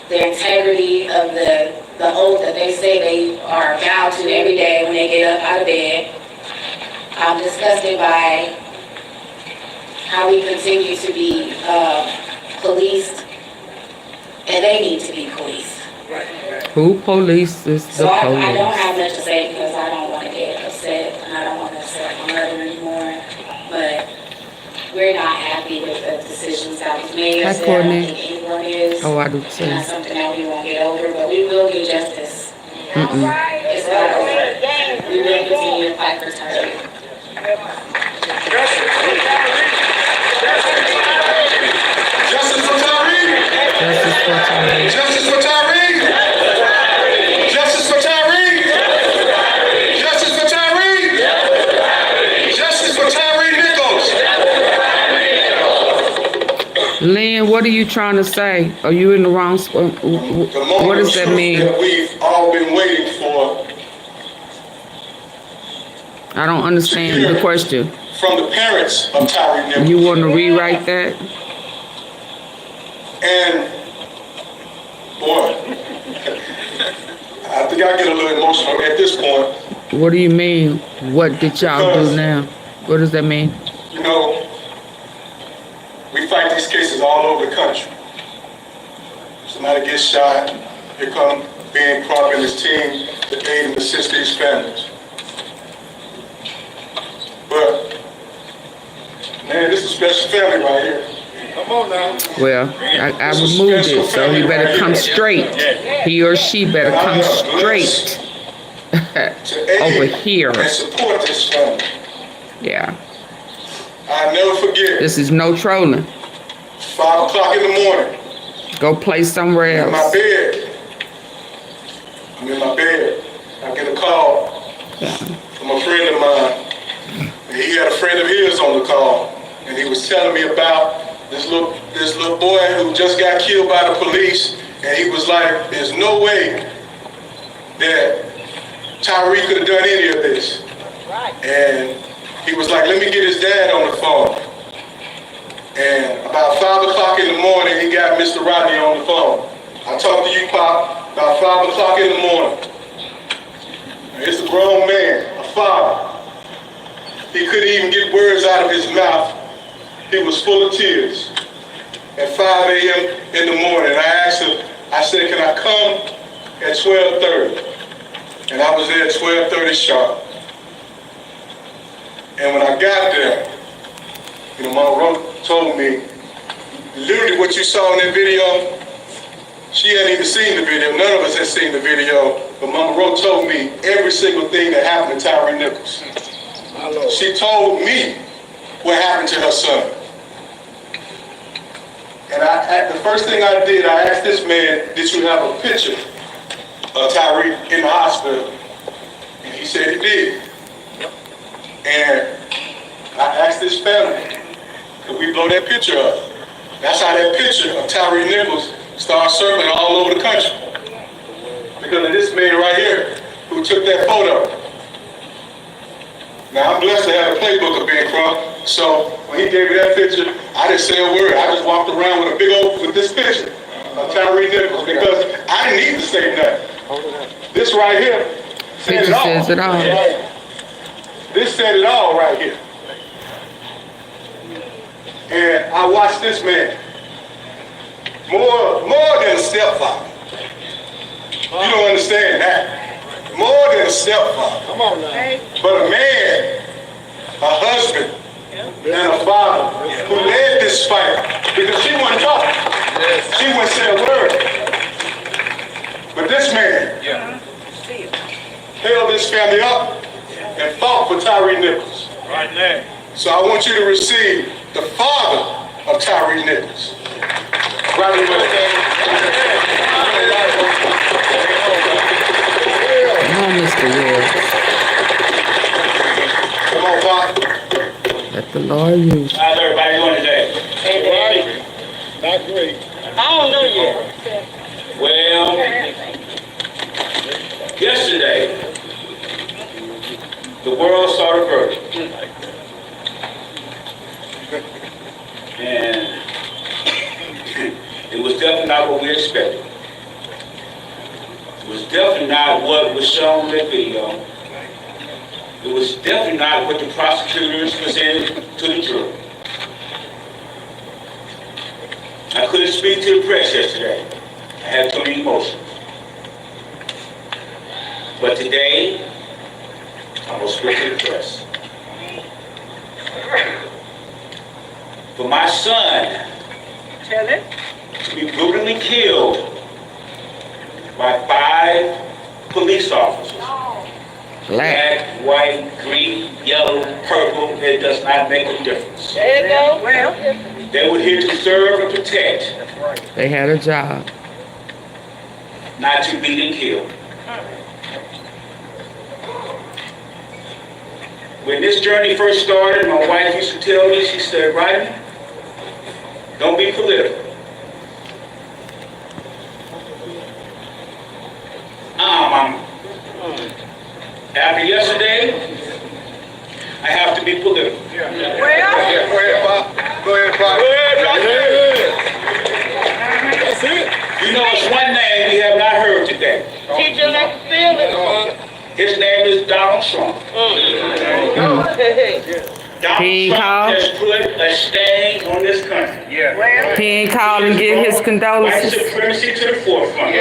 the integrity of the oath that they say they are bound to every day when they get up out of bed. I'm disgusted by how we continue to be policed, and they need to be policed. Who polices the So I don't police? have much to say because I don't want to get upset, and I don't want to upset my mother anymore. But we're not happy with the decisions that was made. Hi, I Courtney. don't think anyone is. Oh, I do And too. that's something that we won't get over, but we will get justice. It's not over. We will continue to fight for Tyre. Justice for Tyre! Justice for Tyre. Justice for Tyre! Justice for Tyre! Justice for Tyre! Justice for Tyre Nichols! Lynn, what are you trying to say? Are you in the wrong spot? What does that mean? That we've all been waiting for. I don't understand the question. From the parents of Tyre Nichols. You want to rewrite that? And, boy, I think I get a little emotional at this point. What do you mean? What did y'all do now? What does that mean? You know, we fight these cases all over the country. Somebody gets shot, here come Ben Crump and his team to aid and assist these families. But, man, this is a special family right here. Come on now. Well, I removed it, so he better come straight. He or she better come straight over here. And support this family. Yeah. I'll never forget. This is no trolling. 5 o'clock in the morning. Go play somewhere In my else. bed. killed by the police, and he was like, there's no way that Tyre could have done any of this. And he was like, let me get his dad on the phone. And about 5 o'clock in the morning, he got Mr. Rodney on the phone. I talked to you, Pop, about 5 o'clock in the morning. And it's a grown man, a father. He couldn't even get words out of his mouth. He was full of tears. At 5 a.m. in the morning, I asked him, I said, can I come at 12:30? And I was there at 12:30 sharp. And when I got there, Mama told me, literally what you saw in that video, she hadn't even seen the video. None of us had seen the video. But Mama Rose told me every single thing that happened to Tyre Nichols. She told me what happened to her son. And the first thing I did, I asked this man, did you have a picture of Tyre in the hospital? And he said he did. And I asked his family, could we blow that picture up? That's how that picture of Tyre Nichols started circling all over the country. Because of this man right here who took that photo. Now I'm blessed to have a playbook of Ben Crump, so when he gave me that picture, I didn't say a word. I just walked around with a big old, with this picture of Tyre Nichols because I didn't need to say nothing. This right here said it all. Says it all. This said it all right here. And I watched this man more than a stepfather. You don't understand that. More than a stepfather. Come on now. But a man, a husband, and a father who led this fight because she wouldn't talk. She wouldn't say a word. But this man held this family up and fought for Tyre Nichols. Right there. So I want you to receive the father of Tyre Nichols. Right away. Come on, Mr. Wills. Come on, Bob. Let the Lord use. How's everybody doing today? Hey, not great. I don't know yet. Well, yesterday, the world saw the verdict. And it was definitely not what we expected. It was definitely not what was shown in the video. It was definitely not what the prosecutors presented to the jury. I couldn't speak to the press yesterday. I had too many emotions. But today, I'm going to speak to the press. For my son to be brutally killed by 5 police officers. Black, white, green, yellow, purple, it does not make a difference. There you go. Well, they were here to serve and protect. They had a job. Not to beat and kill. When this journey first started, my wife used to tell me, she said, Rodney, don't be political. Mama. After yesterday, I have to be political. Go ahead, Bob. Go ahead, Bob. That's it. You know, it's one name we have not heard today. teacher like to feel it. His name is Donald Trump. Donald Trump has put a stain on this country. He ain't called and give his White condolences. supremacy to the forefront.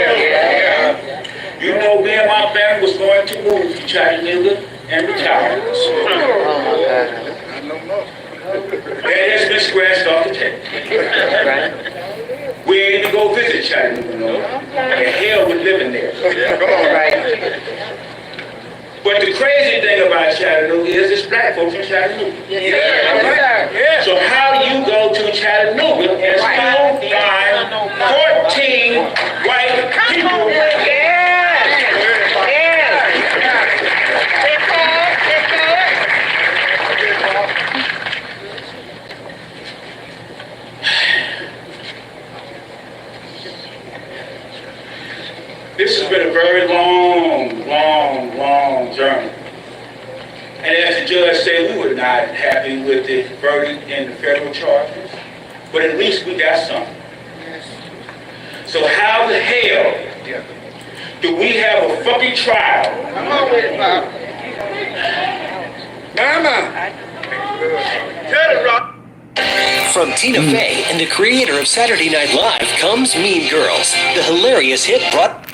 You know, me and my family was going to move to Chattanooga and retire. That has been scratched off the table. We ain't even go visit Chattanooga, no. The hell we're living there. Come on, right? But the crazy thing about Chattanooga is it's black folks in Chattanooga. Yes, So how you go to Chattanooga and still find 14 white people? This has been a very long journey. And as the judge said, we were not happy with the verdict in the federal charges, but at least we got something. So how the hell do we have a fucking trial? Come on with it, Pop. Mama. Tell it, Rock. From Tina Fey and the creator of Saturday Night Live comes Mean Girls, the hilarious hit brought...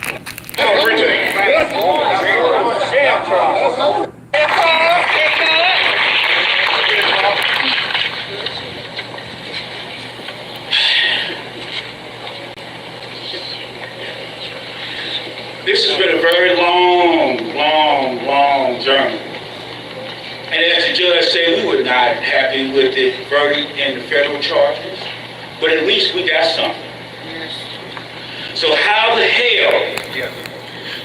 This has been a very long journey. And as the judge said, we were not happy with the verdict in the federal charges, but at least we got something. So how the hell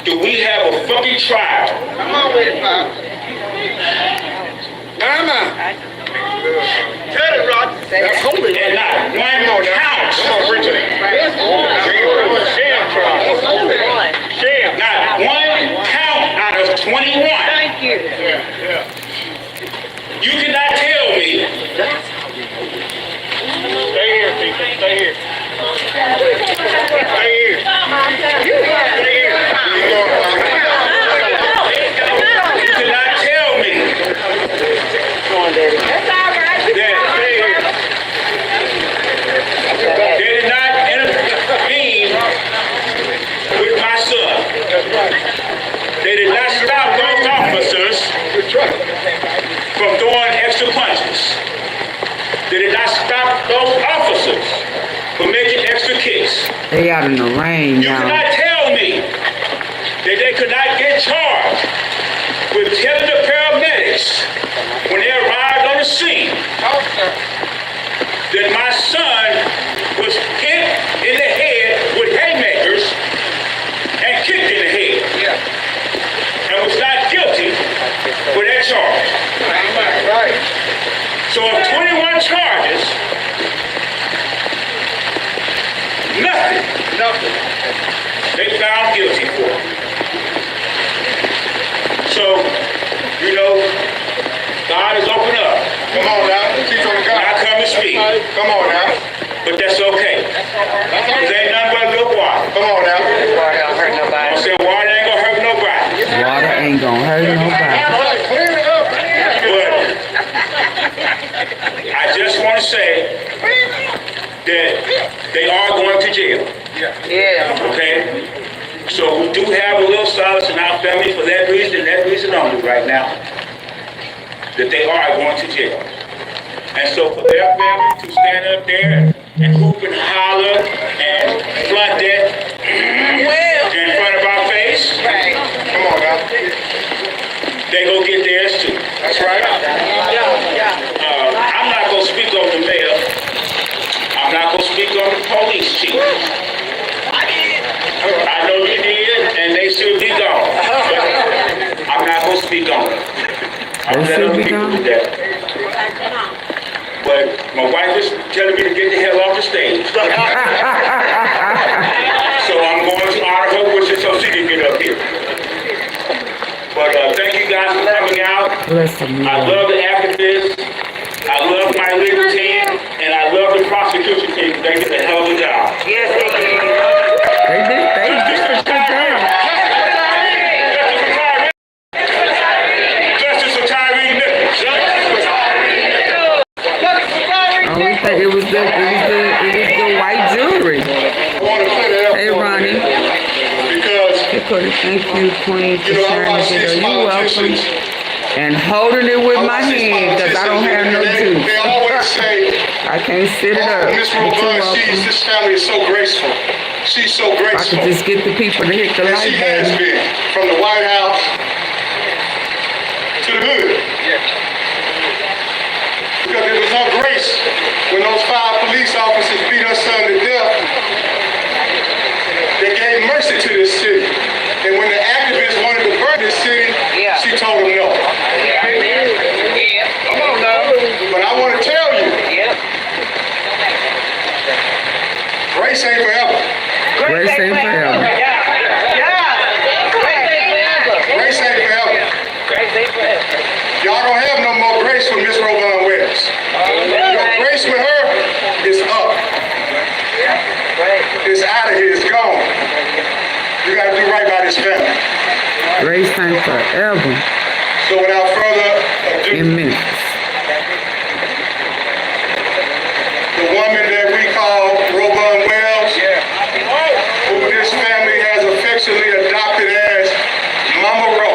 do we have a fucking trial? Come on with it, Pop. Mama. Tell it, Rock. And not one more count. Come on, Richard. Not one count out of 21. Thank you. You cannot tell me. Stay here, people. Stay here. Stay here. You cannot tell me that they did not intervene with my son. They did not stop those officers from throwing extra punches. They did not stop those officers from making extra kicks. They out in the rain, You y'all. cannot tell me that they could not get charged with telling the paramedics when they arrived on the scene that my son was hit in the head with haymakers and kicked in the head and was not guilty for that charge. So of 21 charges, nothing they found guilty for. So, you know, God is open up. Come on now. Keep on God. I come to speak. Come on now. But that's okay. There ain't nothing but good water. Come on now. Water don't hurt nobody. I said water ain't gonna hurt nobody. Water ain't gonna hurt nobody. Clear it up. But I just want to say that they are going to jail. Yeah. Okay? So we do have a little solace in our family for that reason only right now. That they are going to jail. And so for their family to stand up there and hoop and holler and flood that in front of our face, Come on now. they go get theirs too. That's right. I'm not going to speak on the mayor. I'm not going to speak on the police chief. I know you did, and they should be gone. But I'm not going to speak on it. I'm They should be gone? But my wife is telling me to get the hell off the stage. So I'm going to honor her wishes so she can get up here. But thank you guys for coming out. Bless them, I Lord. love the activists. I love my legal team. And I love the prosecution team. They did a hell of a job. Yes, they did. They did a good job. Justice for Tyre Nichols. Only thing, it was the white jewelry. Hey, Ronnie. Because, Thank you, Queen, for you know, I sharing watch the video. these You're welcome. politicians. And holding it with my hand, because I don't have no juice. They always say, I can't sit it up. Miss But you're Robust, welcome. this family is so graceful. She's so I could graceful. just get the people to hit the And light she has button. been, from the White House to the hood. Because there was no grace when those 5 police officers beat her son to death. They gave mercy to this city. And when the activists wanted to burn this city, she told them no. Come on now. But I want to tell you, grace ain't forever. Grace ain't forever. We got to do right by this family. Grace time forever So without further ado, in Memphis. the woman that we call Robin Wells, who this family has affectionately adopted as Mama Ro.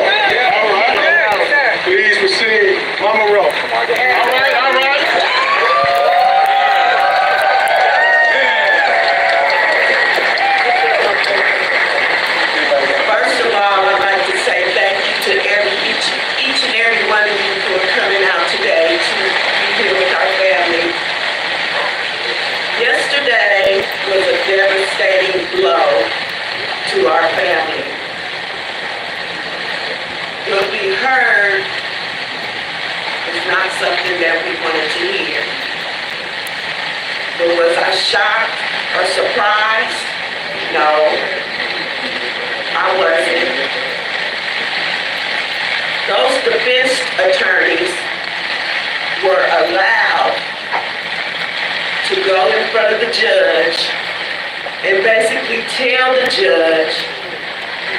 Please receive Mama Ro. All right, all right. First of all, I'd like to say thank you to each and every one of you for coming out today to be here with our family. Yesterday was a devastating blow to our family. What we heard is not something that we wanted to hear. But was I shocked or surprised? No, I wasn't. Those defense attorneys were allowed to go in front of the judge and basically tell the judge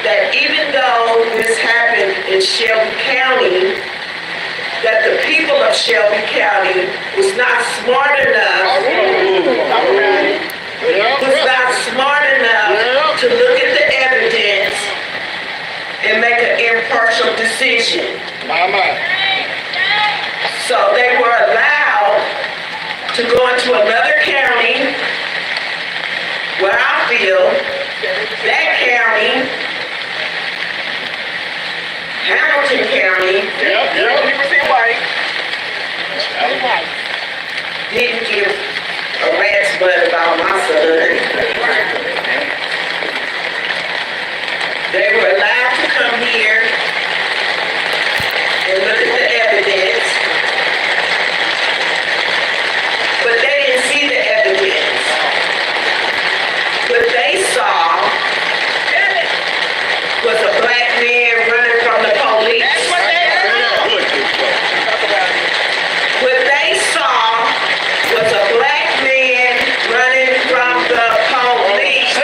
that even though this happened in Shelby County, that the people of Shelby County was not smart enough to look at the evidence and make an impartial decision. So they were allowed to go into another county where I feel that county, Hamilton County, didn't give a rat's butt about my son. They were allowed to come here and look at the evidence, but they didn't see the evidence. What they saw was a black man running from the police. That's what they saw. What they saw was a black man running from the police.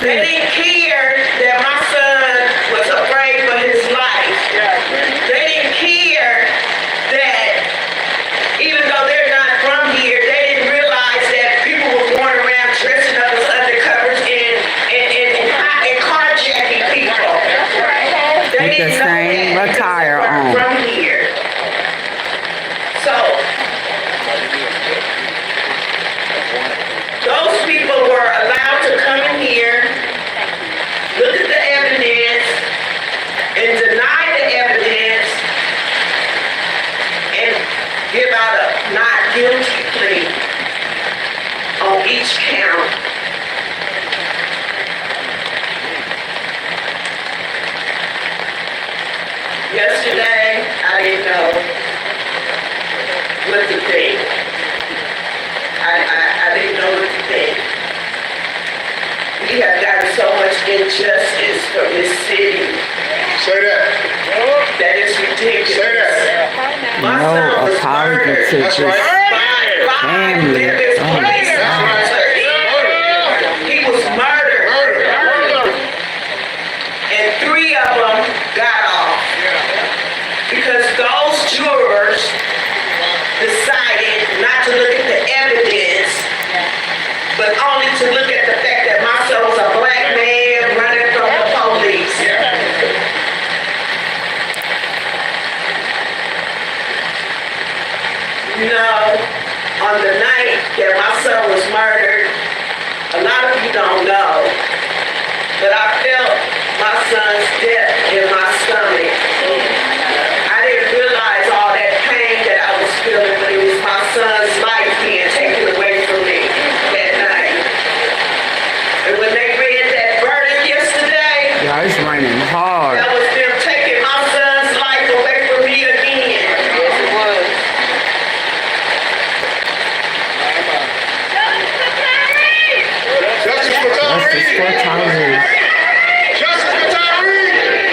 They didn't care that my son was afraid for his life. They didn't care that even though they're not from here, they didn't realize that people were going around dressing up as undercovers and carjacking people. They With the didn't know same that because attire they weren't on. from here. So those people were allowed to come in here, look at the evidence, and deny the evidence, and give out a not guilty plea on each count. Yesterday, I didn't know what to think. I didn't know what to think. We have gotten so much injustice from this city. Say that. That is ridiculous. Say that. My No son was apology murdered to That's this right. by family. Memphis Oh my police God. officers. He was murdered. And 3 of them got off. Because those jurors decided not to look at the evidence, but only to look at the fact that my son was a black man running from the police. You know, on the night that my son was murdered, a lot of you don't know, but I felt my son's death in my stomach. I didn't realize all that pain that I was feeling, but it was my son's life being taken away from me that night. And when they read that verdict yesterday, Yeah, it's raining hard. that was them taking my son's life away from me again. Yes, it was. Justice for Tyre. Justice for Tyre. Justice for Tyre.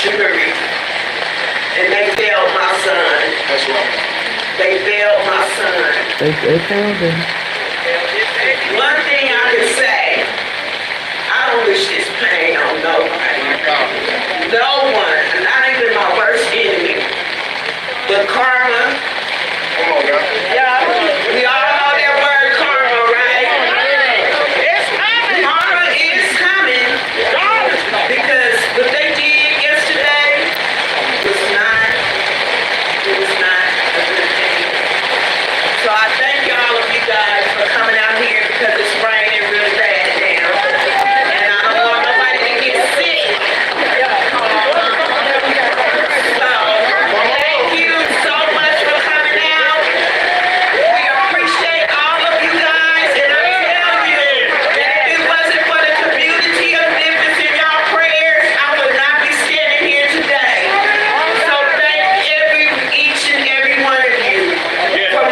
jury. And they failed my son. That's right. They failed my son. They failed him. One thing I can say, I don't wish this pain on nobody. No one, not even my worst enemy. But karma. Come on, God. Yeah, we all know that word karma, right? It's coming. Karma is coming. Because what they did yesterday was not a good thing. So I thank all of you guys for coming out here because it's raining really bad now. And I don't want nobody to get sick. So thank you so much for coming out. We appreciate all of you guys. And I tell you that if it wasn't for the community of Memphis in y'all prayers, I would not be standing here today. So thank each and every one of you for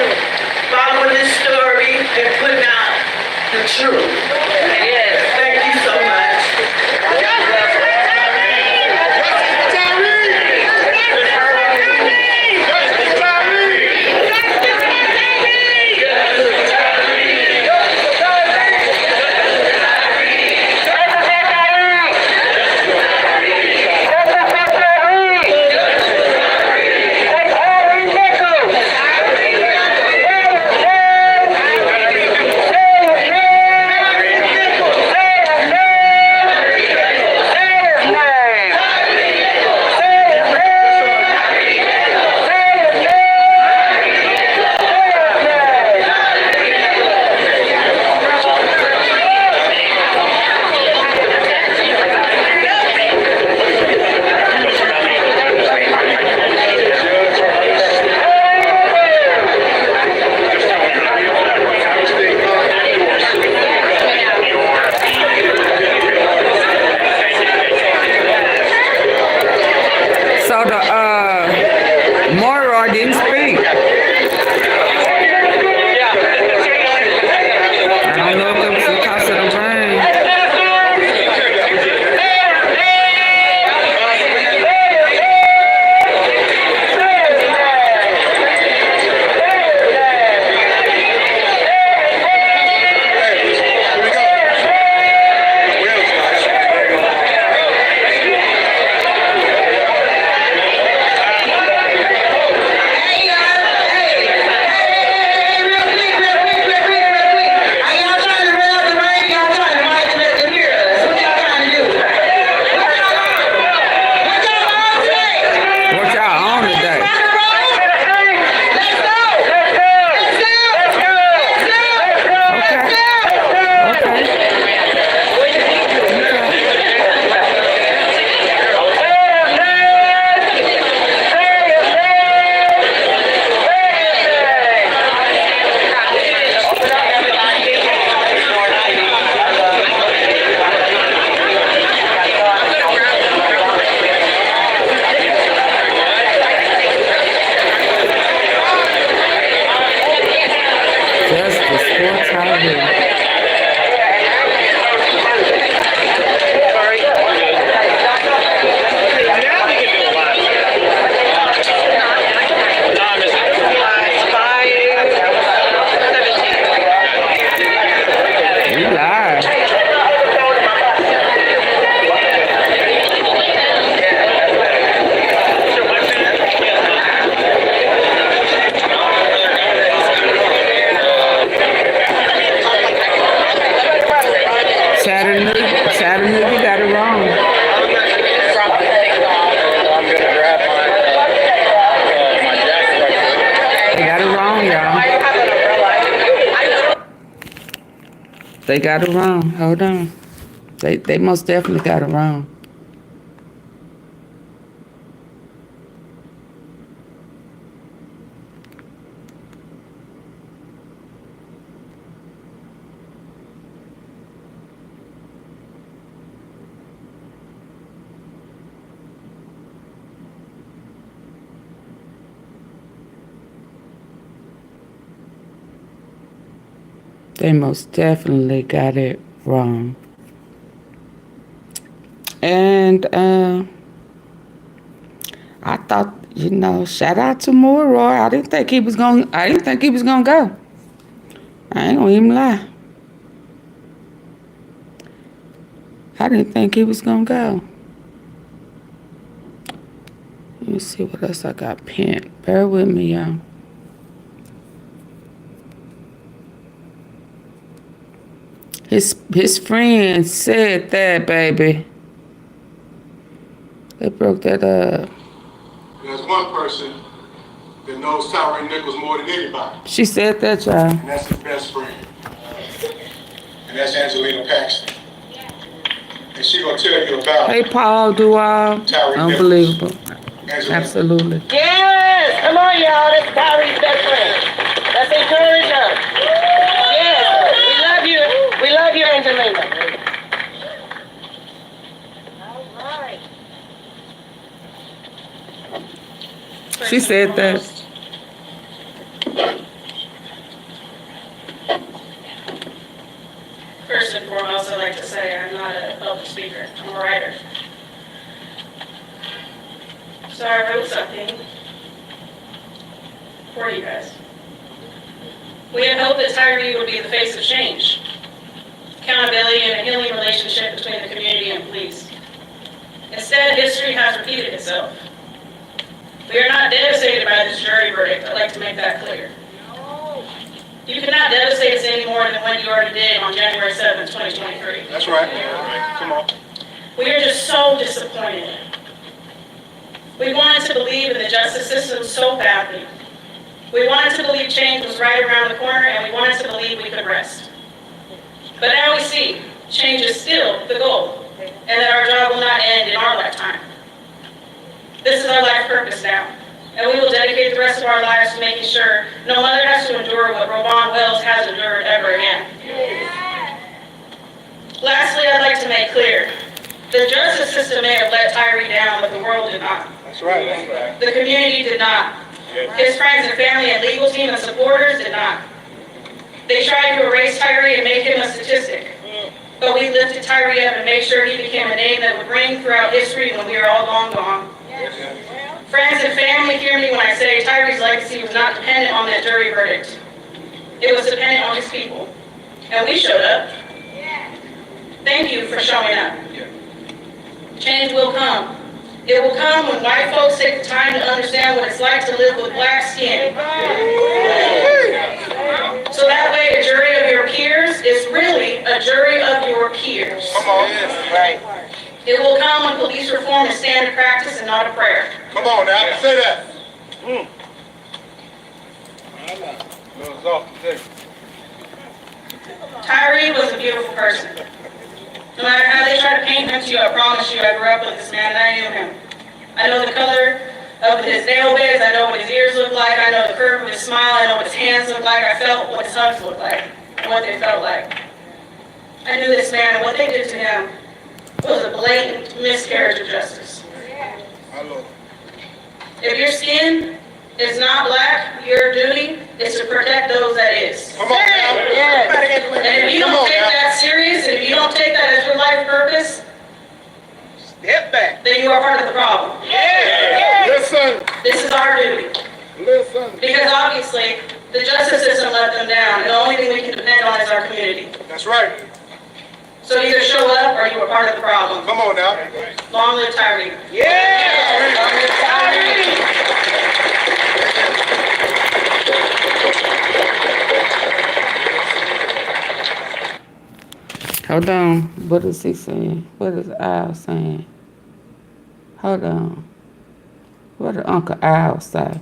following this story and putting out the truth. Yes, thank you so much. So the Moira didn't speak. I don't know if it was because of the rain. What y'all on today? Just the sports I do. We live. Saturday, you got it wrong. They got it wrong, y'all. They got it wrong. Hold on. They most definitely got it wrong. They most definitely got it wrong. And I thought, you know, shout out to Roy. I didn't think he was gonna go. I ain't gonna even lie. I didn't think he was gonna go. Let me see what else I got pinned. Bear with me, y'all. His friend said that, baby. They broke that up. There's one person that knows Tyre Nichols more than anybody. She said that, y'all. And that's his best friend. And that's Angelina Paxton. And she gonna tell you about Hey, Paul Duval. Unbelievable. Absolutely. Yes, come on, y'all. That's Tyre's best friend. Let's encourage her. Yes, we love you. We love you, Angelina. She said that. First and foremost, I'd like to say I'm not a public speaker. I'm a writer. So I wrote something for you guys. We had hoped that Tyre would be the face of change, accountability, and a healing relationship between the community and police. Instead, history has repeated itself. We are not devastated by this jury verdict. I'd like to make that clear. You cannot devastate us any more than what you already did on January 7th, 2023. That's right. Come on. We are just so disappointed. We wanted to believe in the justice system so badly. We wanted to believe change was right around the corner, and we wanted to believe we could rest. But now we see change is still the goal, and that our job will not end in our lifetime. This is our life purpose now, and we will dedicate the rest of our lives to making sure no mother has to endure what Ron Wells has endured ever again. Lastly, I'd like to make clear, the justice system may have let Tyre down, but the world did not. That's right. That's right. The community did not. His friends and family and legal team and supporters did not. They tried to erase Tyre and make him a statistic. But we lifted Tyre up and made sure he became a name that would ring throughout history when we are all long gone. Friends and family, hear me when I say Tyre's legacy was not dependent on that jury verdict. It was dependent on his people. And we showed up. Thank you for showing up. Change will come. It will come when white folks take the time to understand what it's like to live with black skin. So that way a jury of your peers is really a jury of your peers. Come on. Right. It will come when police reform is standard practice and not a prayer. Come on now, say that. Tyre was a beautiful person. No matter how they try to paint him to you, I promise you I grew up with this man and I knew him. I know the color of his nail beds, I know what his ears look like, I know the curve of his smile, I know what his hands look like, I felt what his hugs looked like, and what they felt like. I knew this man and what they did to him was a blatant miscarriage of justice. If your skin is not black, your duty is to protect those that is. Come on now. And if you don't take that serious, and if you don't take that as your life purpose, Step back. then you are part of the problem. Listen. This is our duty. Listen. Because obviously, the justice system let them down, and the only thing we can depend on is our community. That's right. So either show up or you are part of the problem. Come on now. Long live Tyre. Long live Tyre. Hold on. What is he saying? What is Al saying? Hold on. What did Uncle Al say?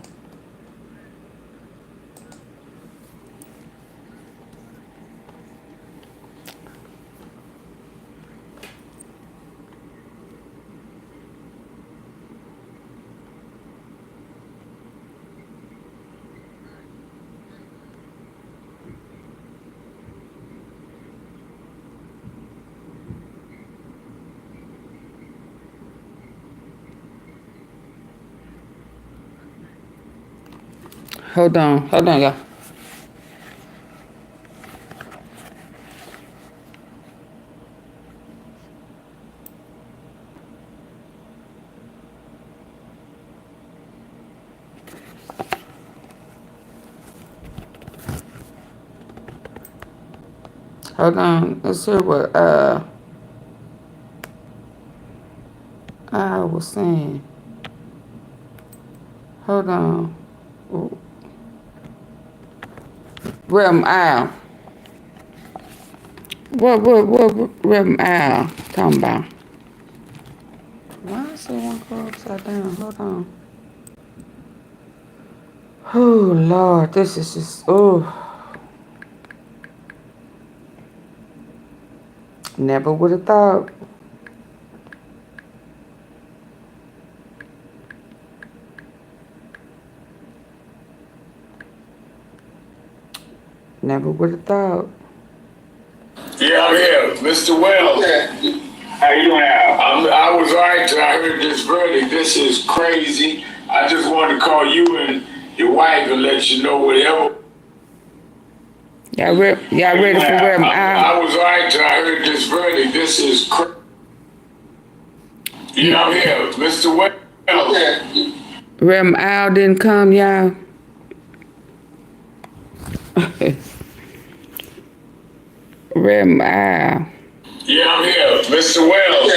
Hold on, y'all. Hold on. Let's hear what I was saying. Hold on. Reverend Al. What Reverend Al talking about? Why is it one go upside down? Hold on. Oh Lord, this is just never would have thought. Never would have thought. Yeah, I'm here, Mr. Wells. How you doing, Al? I was all right till I heard this verdict. This is crazy. I just wanted to call you and your wife and let you know whatever. Y'all ready for Reverend Al? I was all right till I heard this verdict. This is crazy. Yeah, I'm here, Mr. Wells. Reverend Al didn't come, y'all. Reverend Al. Yeah, I'm here, Mr. Wells.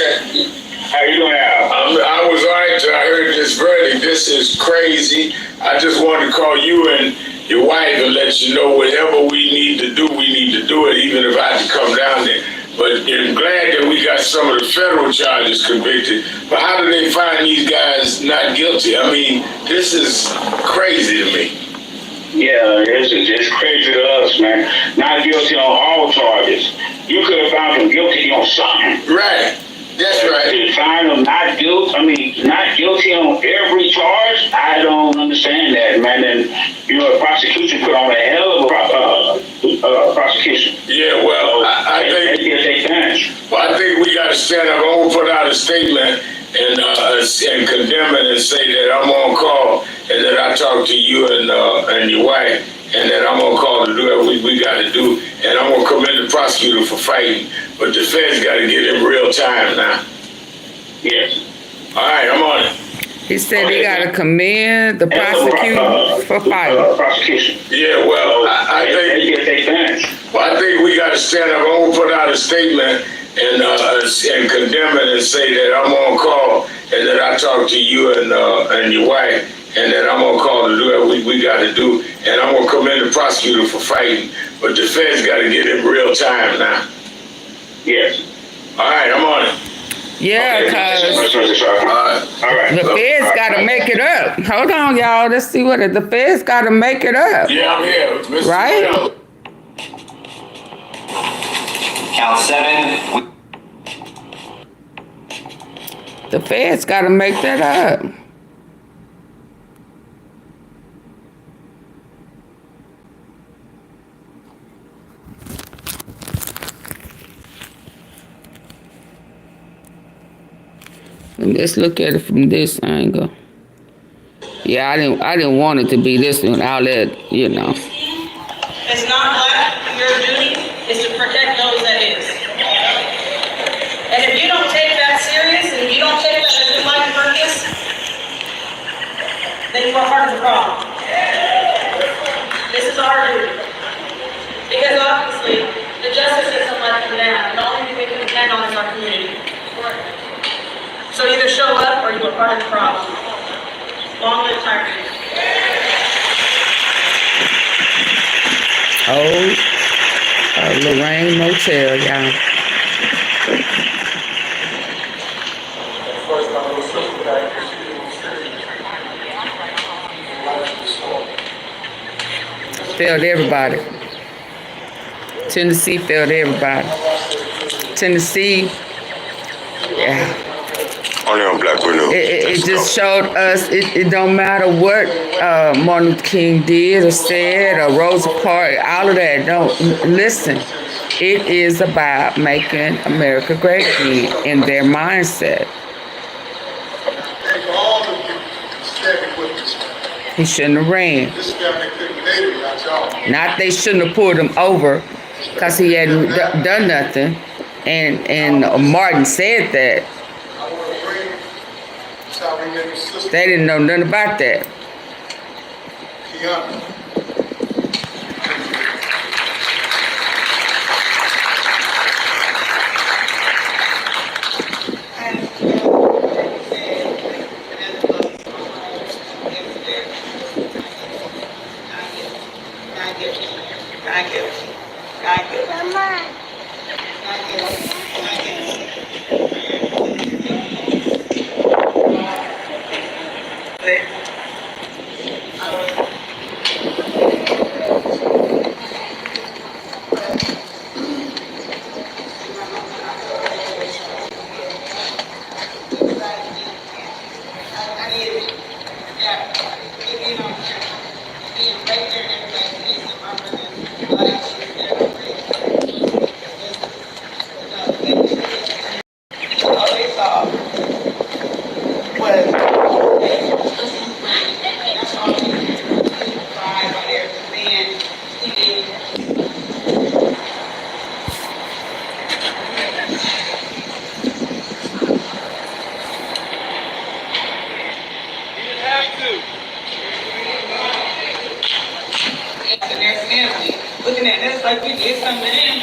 How you doing, Al? I was all right till I heard this verdict. This is crazy. I just wanted to call you and your wife and let you know whatever we need to do it, even if I have to come down there. But I'm glad that we got some of the federal charges convicted. But how do they find these guys not guilty? I mean, this is crazy to me. Yeah, it's crazy to us, man. Not guilty on all charges. You could have found him guilty on something. Right. That's right. To find him not guilty on every charge, I don't understand that, man. And, the prosecution put on a hell of a prosecution. Yeah, well, I think we got to stand up. I'm going to put out a statement and condemn it and say that I'm on call and that I talked to you and your wife and that I'm on call to do what we got to do. And I'm going to commend the prosecutor for fighting. But the feds got to get him real time now. Yes. All right, I'm on it. He said he got to commend the prosecutor for fighting. Prosecution. Yeah, well, I think we got to stand up. I'm going to put out a statement and condemn it and say that I'm on call and that I talked to you and your wife and that I'm on call to do what we got to do. And I'm going to commend the prosecutor for fighting. But the feds got to get him real time now. Yes. All right, I'm on it. Yeah, because the feds got to make it up. Hold on, y'all. Let's see what the feds got to make it up. Yeah, I'm here. Mr. Right? Bell. Count 7. The feds got to make that up. Let's look at it from this angle. Yeah, I didn't want it to be this one. I'll let It's not black. Your duty is to protect those that is. And if you don't take that serious and you don't take that as your life purpose, then you are part of the problem. This is our duty. Because obviously, the justice system let them down. The only thing we can depend on is our community. So either show up or you are part of the problem. Long live Tyre. Lorraine Motel, y'all. Failed everybody. Tennessee failed everybody. Tennessee, yeah. Only on Black Widow. It just showed us it don't matter what Martin Luther King did or said or Rosa Parks, all of that. Don't listen. It is about making America great again in their mindset. He shouldn't have ran. Not they shouldn't have pulled him over because he hadn't done nothing. And Martin said that. They didn't know nothing about that. And their family looking at us like we did something to them.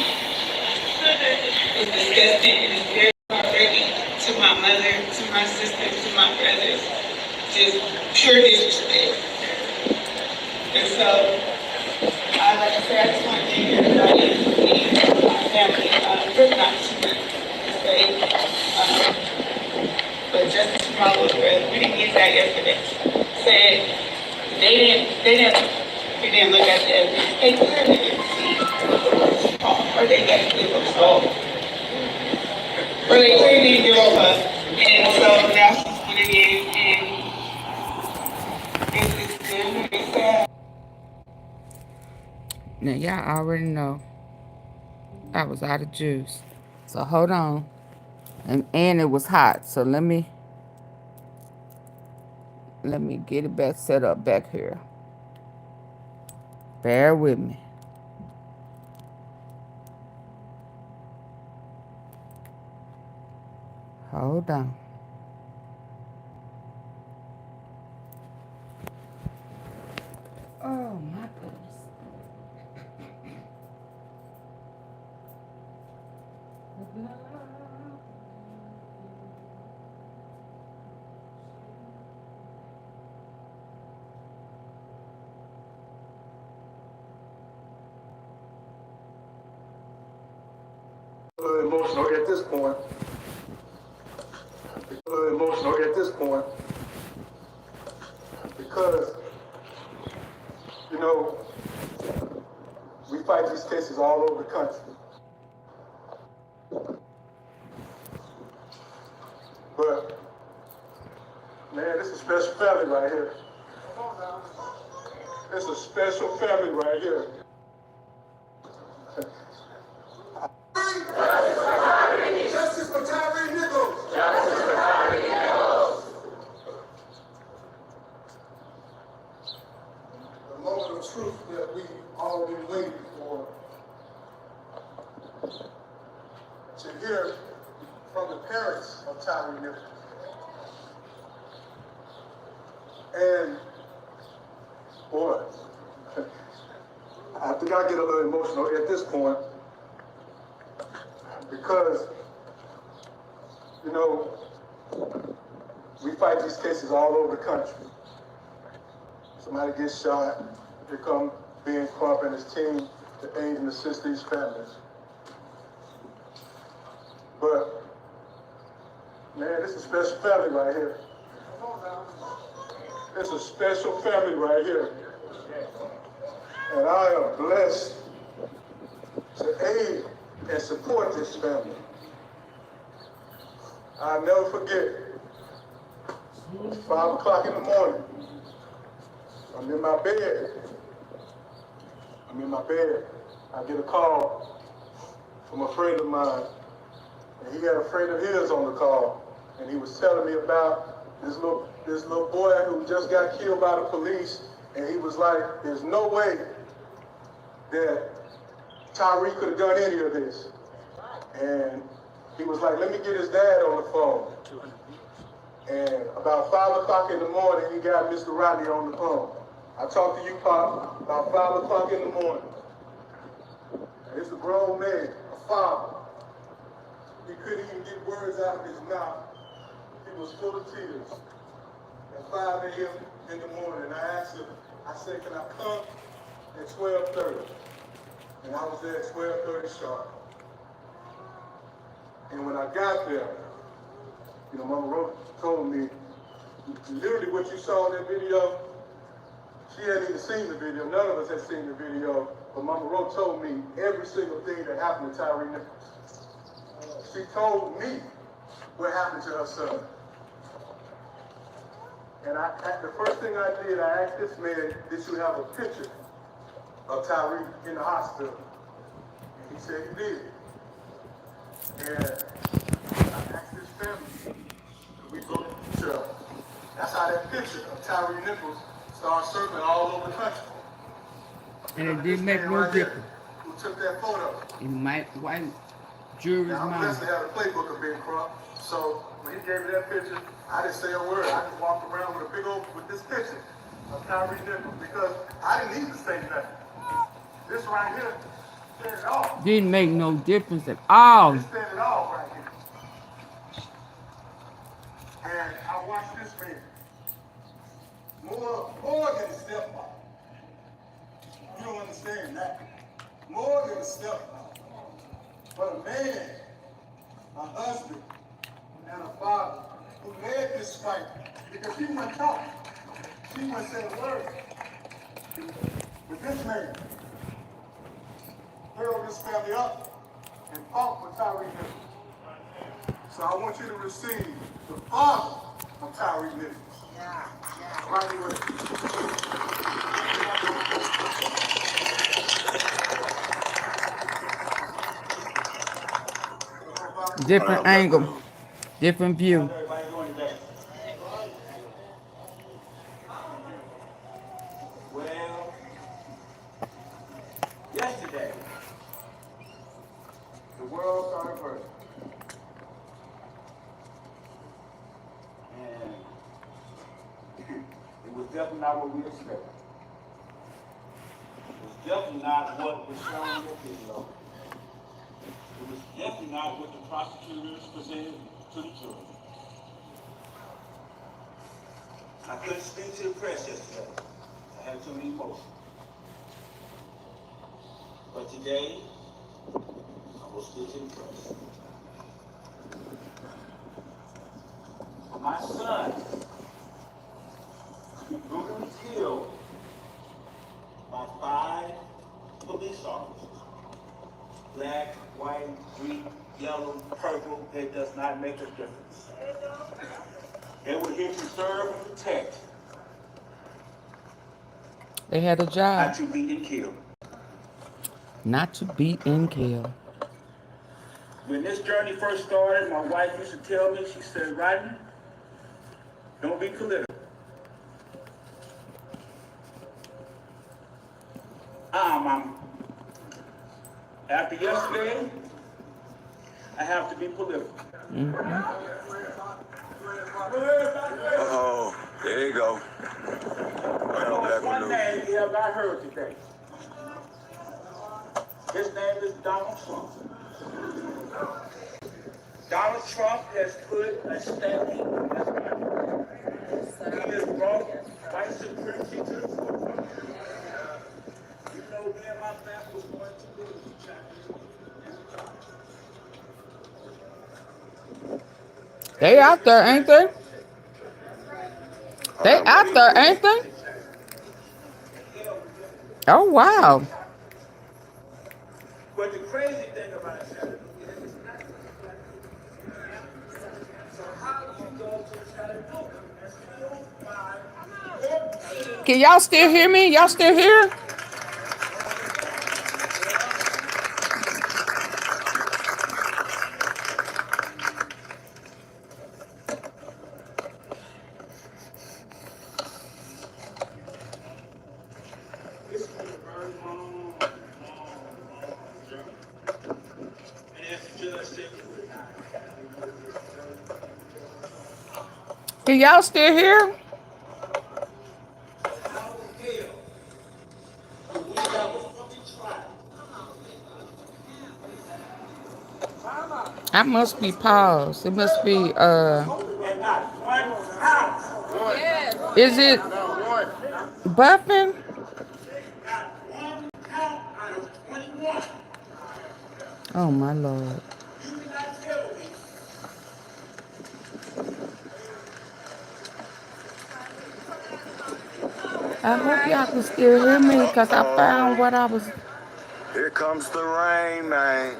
It's disgusting and it's very heartbreaking to my mother, to my sister, to my brothers. Just pure disrespect. And so, like I said, I just want to thank everybody and my family for the opportunity to say, but justice for my little brother. We didn't get that yesterday. Said they didn't look at the evidence. They clearly didn't see or they got to give a fuck. Or they clearly didn't give a fuck. And so now she's put it in, and it's very sad. Now y'all already know I was out of juice. So hold on. And it was hot. So let me get it back set up back here. Bear with me. Hold on. Oh my goodness. Emotional at this point. Emotional at this point. Because, you know, we fight these cases all over the country. But, man, this is a special family right here. It's a special family right here. Justice for Tyre Nichols. Justice for Tyre Nichols. The moment of truth that we all been waiting for. To hear from the parents of Tyre Nichols. And, boy, I think I get a little emotional at this point. Because, you know, we fight these cases all over the country. Somebody gets shot, here come Ben Crump and his team to aid and assist these families. But, man, this is a special family right here. It's a special family right here. And I am blessed to aid and support this family. I'll never forget, it's 5 o'clock in the morning. I'm in my bed. I get a call from a friend of mine, and he had a friend of his on the call, and he was telling me about this little boy who just got killed by the police, and he was like, there's no way that Tyre could have done any of this. And he was like, let me get his dad on the phone. And about 5 o'clock in the morning, he got Mr. Rodney on the phone. I talked to you, Pop, about 5 o'clock in the morning. And it's a grown man, a father. He couldn't even get words out of his mouth. He was full of tears. At 5 a.m. in the morning, I asked him, I said, can I come at 12:30? And I was there at 12:30 sharp. And when I got there, you know, Mama Rose told me, literally what you saw in that video, she hadn't even seen the video. None of us had seen the video. But Mama Rose told me every single thing that happened to Tyre Nichols. She told me what happened to her son. And the first thing I did, I asked this man, did you have a picture of Tyre in the hospital? And he said he did. And I asked his family, we go to each other. That's how that picture of Tyre Nichols started circling all over the country. And it didn't make no difference. Who took that photo? It might, why, Jury's Now, I'm blessed mine. to have a playbook of Ben Crump. So when he gave me that picture, I didn't say a word. I just walked around with a big old, with this picture of Tyre Nichols because I didn't need to say nothing. This right here said it all. Didn't make no difference at all. This said it all right here. And I watched this man. More than a stepfather. You don't understand that. More than a stepfather. But a man, a husband, and a father who led this fight because he went talk. He went say a word. But this man held this family up and fought for Tyre Nichols. So I want you to receive the father of Tyre Nichols. Right away. Different angle, different view. Well, yesterday, the world started burning. And it was definitely not what we expected. It was definitely not what was shown in the video. It was definitely not what the prosecutors presented to the jury. I couldn't speak to the press yesterday. I had too many emotions. But today, I will speak to the press. My son, brutally killed by 5 police officers. Black, white, green, yellow, purple, it does not make a difference. They were here to serve and protect. They had a job. Not to beat and kill. Not to beat and kill. When this journey first started, my wife used to tell me, she said, Rodney, don't be political. Mom. After yesterday, I have to be political. Uh-oh, there you go. One name you have not heard today. His name is Donald Trump. Donald Trump has put a stamp in this country. He has brought white supremacy to the forefront. You know, me and my family was going to lose each other. They out there, ain't they? They out there, ain't they? Oh, wow. But the crazy thing about it is so how do you go to Chattanooga and still find Can y'all still hear me? Y'all still here? Can y'all still hear? I must be paused. It must be is it buffing? Oh my Lord. I hope y'all can still hear me because I found what I was. Here comes the rain, man.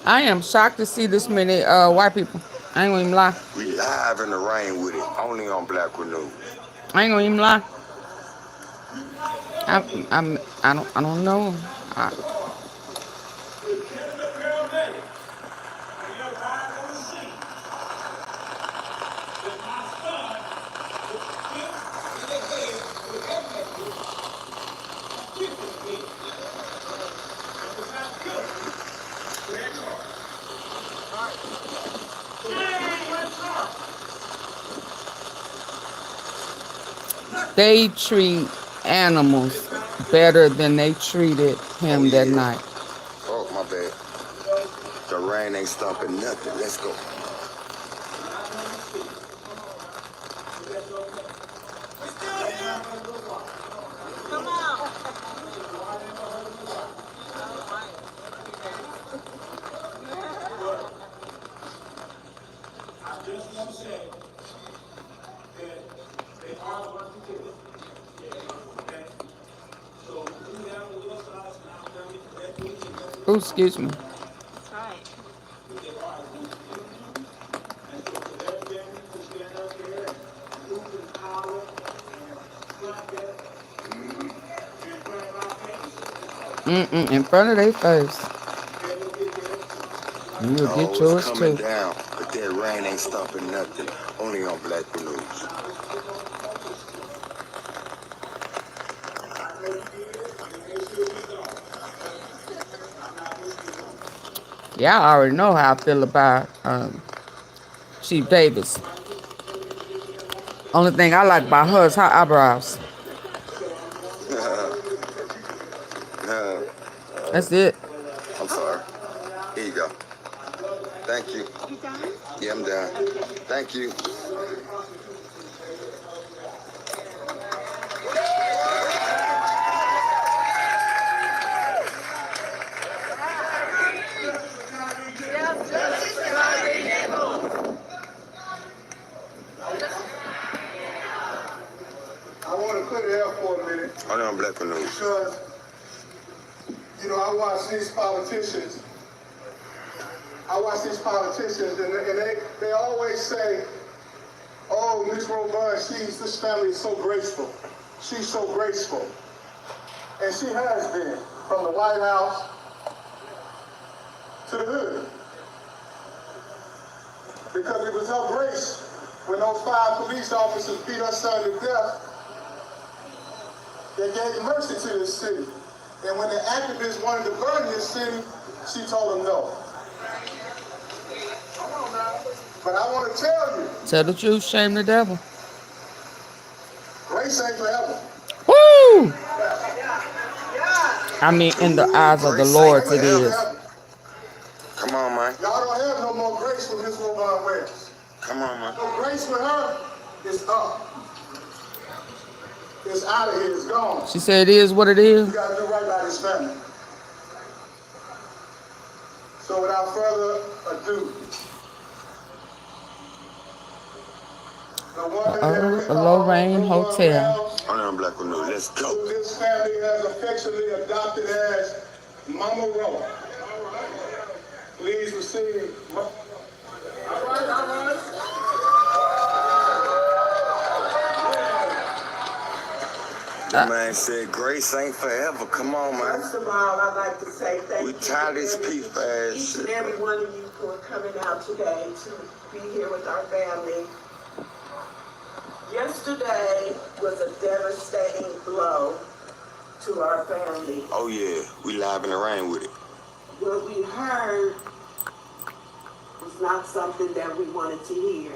I am shocked to see this many white people. I ain't gonna even lie. We live in the rain with it, only on Black Renew. I ain't gonna even lie. I don't know. They treat animals better than they treated him that night. Oh, my bad. The rain ain't stopping nothing. Let's go. Oh, excuse me. In front of their face. You'll get yours it's coming too. down, but that rain ain't stopping nothing. Only on Black News. Y'all already know how I feel about Chief Davis. Only thing I like about her is her eyebrows. That's it. I'm sorry. Here you go. Thank you. You done? Yeah, I'm done. Thank you. I want to put it out for a minute. Only on Black News. Because, you know, I watch these politicians. And they always say, oh, Ms. Robun, this family is so graceful. She's so graceful. And she has been, from the White House to the hood. Because it was her grace when those 5 police officers beat her son to death that gave mercy to this city. And when the activists wanted to burn this city, she told them no. But I want to tell you. Tell the truth, shame the devil. Grace ain't forever. Woo! I mean, in the eyes of the Lord, it is. Come on, man. Y'all don't have no more grace with Miss Robun West. Come on, man. No grace with her is up. It's out of here. It's gone. She said it is what it is. You got to do right by this family. So without further ado, the Lorraine Hotel. On Black News. Let's go. Who this family has affectionately adopted as Mama Ro. Please receive. All right. The man said, grace ain't forever. Come on, man. First of all, I'd like to say thank you. We tired of this peep ass Each shit. and every one of you for coming out today to be here with our family. Yesterday was a devastating blow to our family. Oh, yeah. We live in the rain with it. What we heard was not something that we wanted to hear.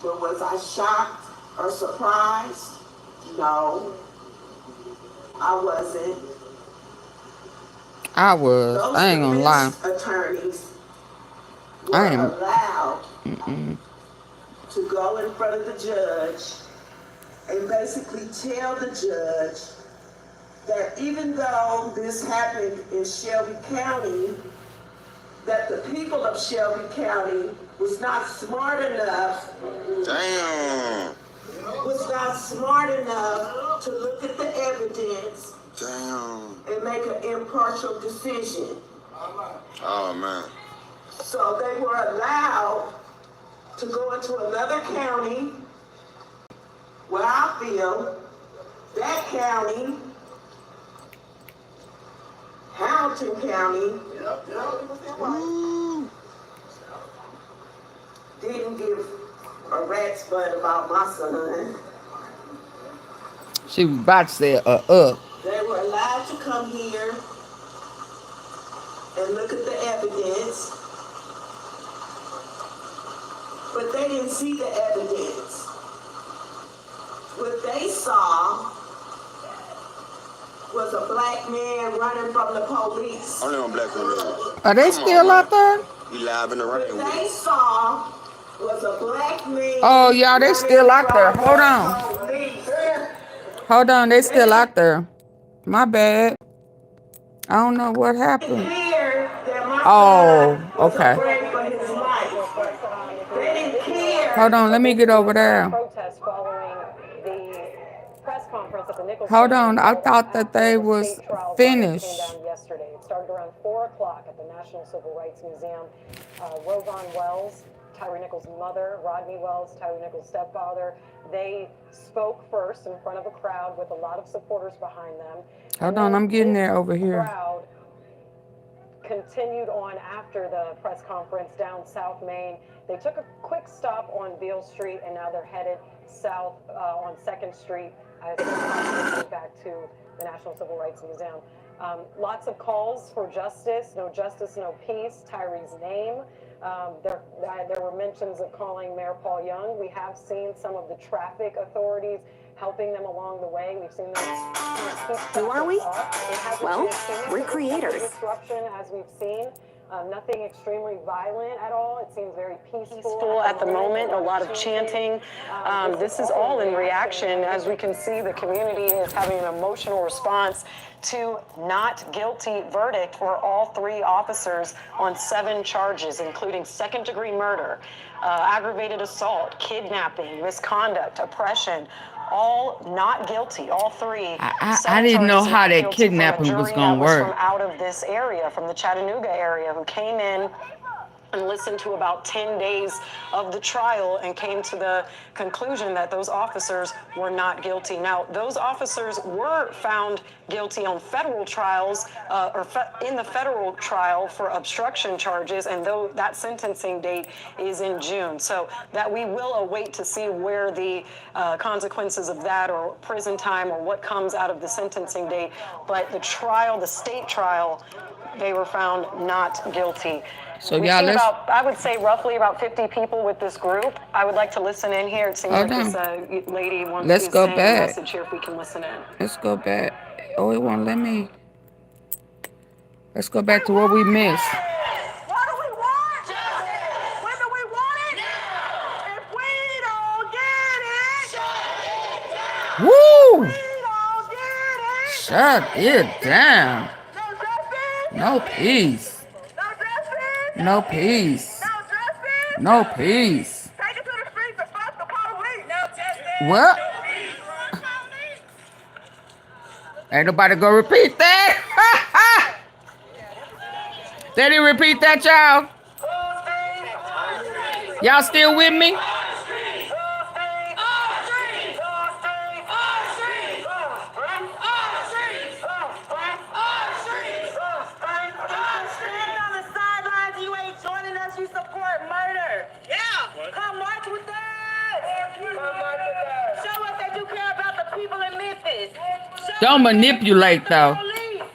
But was I shocked or surprised? No, I wasn't. I was. I ain't gonna lie. Those attorneys were allowed to go in front of the judge and basically tell the judge that even though this happened in Shelby County, that the people of Shelby County was not smart enough. Damn. Was not smart enough to look at the evidence. Damn. And make an impartial decision. Oh, man. So they were allowed to go into another county where I feel that county, Hamilton County, didn't give a rat's butt about my son. She was about to say up. They were allowed to come here and look at the evidence didn't see the evidence. What they saw was a black man running from the police. Only one black one. Are they still out there? We live in the rain. What they saw was a black man. Oh, y'all, they still out there. Hold on. Hold on, they still out there. My bad. I don't know what happened. Oh, okay. Hold on, let me get over there. Hold on, I thought that they was finished. Yesterday, it started around 4 o'clock at the National Civil Rights Museum. Rovon Wells, Tyre Nichols' mother, Rodney Wells, Tyre Nichols' stepfather, they spoke first in front of a crowd with a lot of supporters behind them. Hold on, I'm getting there over here. Crowd continued on after the press conference down South Main. They took a quick stop on Beale Street, and now they're headed south on 2nd Street. Back to the National Civil Rights Museum. Lots of calls for justice, no peace, Tyre's name. There were mentions of calling Mayor Paul Young. We have seen some of the traffic authorities helping them along the way. We've seen them. Who are we? Well, we're creators. Disruption, as we've seen. Nothing extremely violent at all. It seems very peaceful at the moment. A lot of chanting. This is all in reaction. As we can see, the community is having an emotional response to not guilty verdict for all 3 officers on 7 charges, including second-degree murder, aggravated assault, kidnapping, misconduct, oppression. All not guilty, all 3. I didn't know how that kidnapping was going to work. From out of this area, from the Chattanooga area, who came in and listened to about 10 days of the trial and came to the conclusion that those officers were not guilty. Now, those officers were found guilty on federal trials, in the federal trial for obstruction charges, and though that sentencing date is in June. So that we will await to see where the consequences of that, or prison time, or what comes out of the sentencing date. But the trial, the state trial, they were found not guilty. So y'all, I would say roughly about 50 people with this group. I would like to listen in here. It seems like this lady wants to send a message here if we can listen in. Let's go back. Oh, it won't let me. Let's go back to what we missed. What do we want? When do we want it? If we don't get it, Woo! Shut it down. No peace. No peace. No peace. What? Ain't nobody gonna repeat that? Did he repeat that, y'all? Y'all still with me? Don't manipulate, though.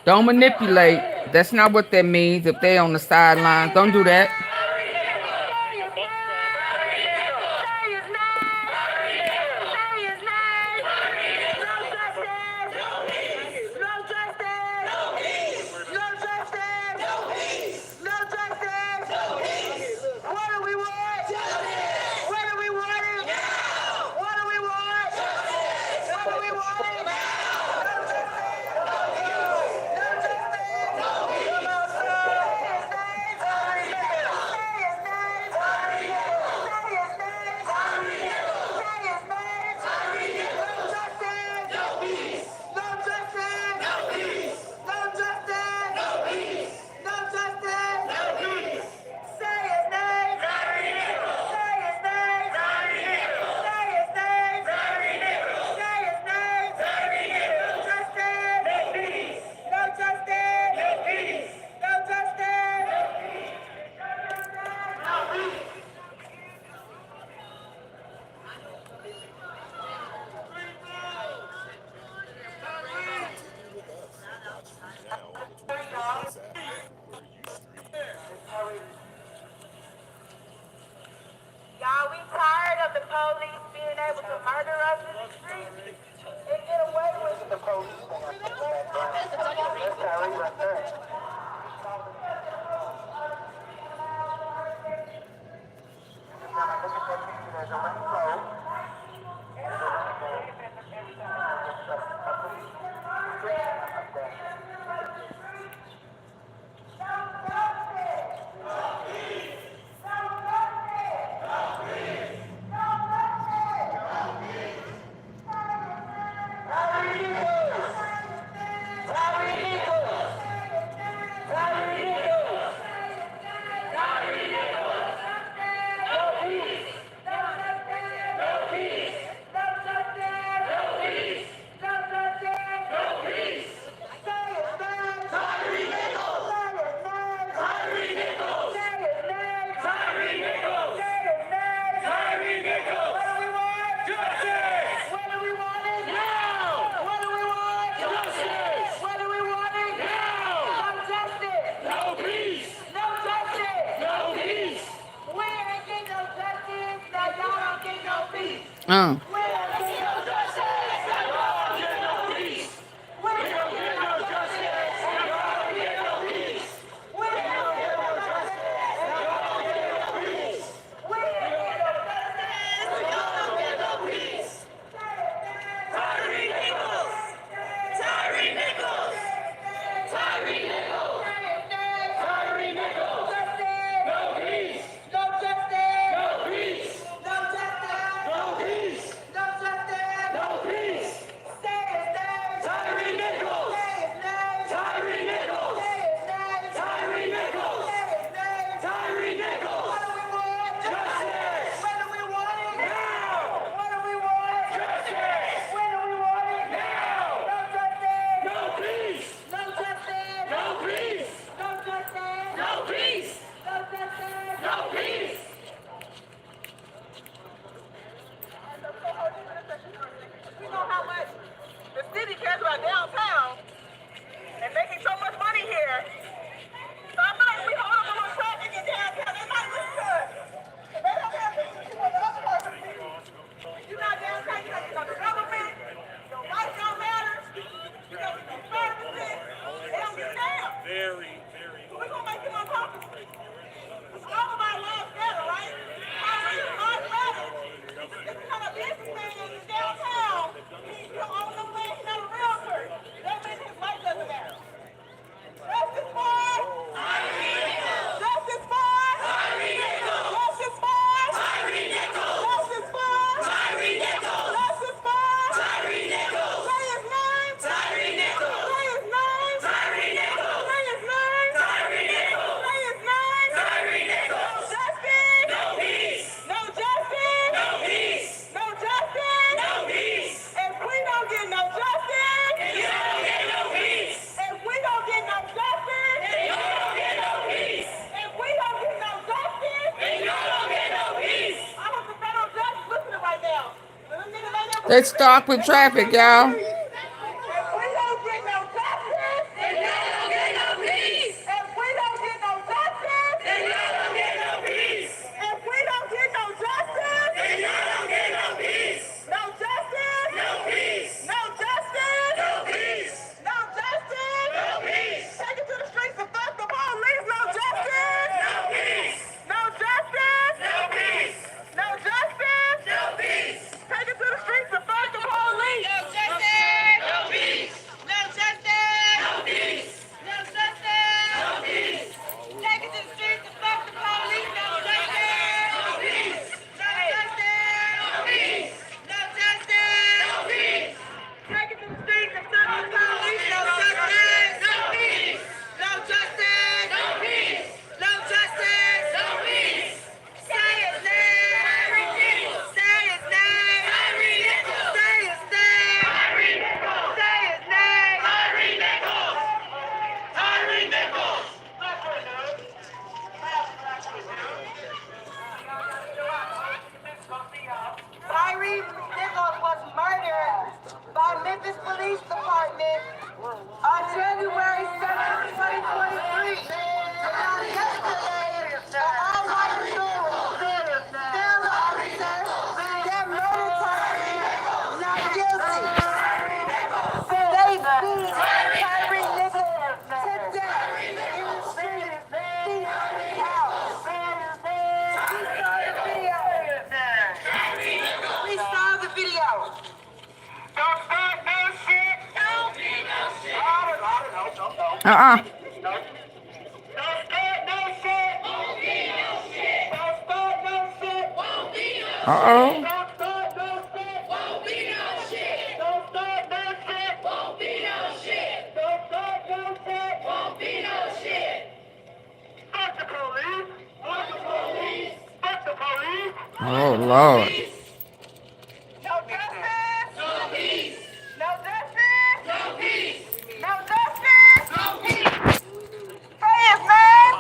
Don't manipulate. That's not what that means if they on the sidelines. Don't do that. the police being able to murder us in the streets and get away with it. The police thing, that's Tyre right there. There's a rainbow. Let's stop with traffic, y'all. Uh-uh. Uh-oh. Oh, Lord.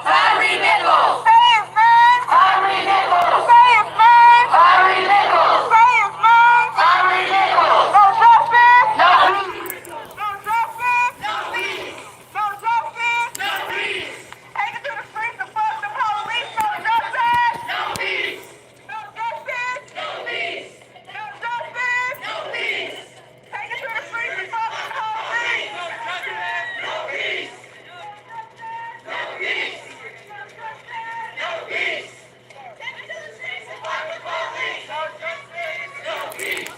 Tyre Nichols. Say his name. Tyre Nichols. Say his name. Tyre Nichols. Say his name. Tyre Nichols. No justice. No peace. No justice. No peace. No justice. No peace. Take it to the streets and fuck the police. No justice. No peace. No justice. No peace. No justice. No peace. Take it to the streets and fuck the police. No justice. No peace. No peace. No peace. Take it to the streets and fuck the police. No justice. No peace.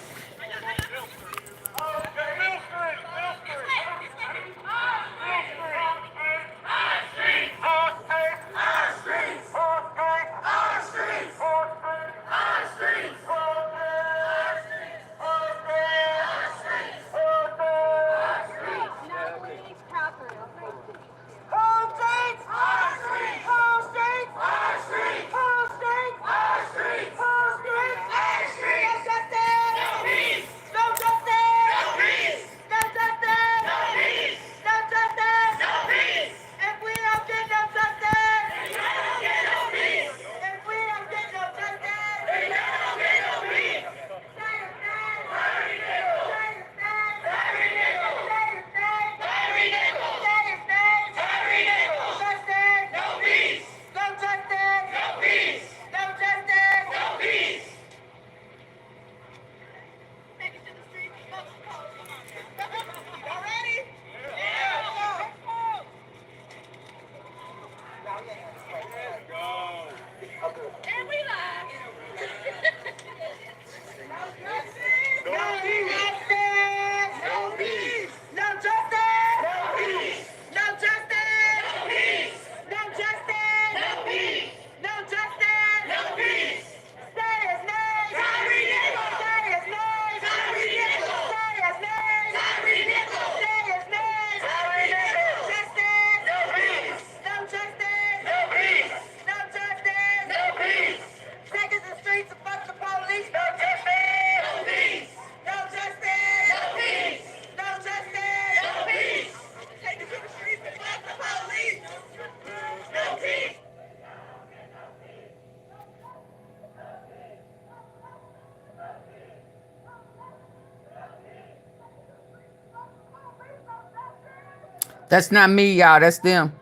That's not me, y'all. That's them.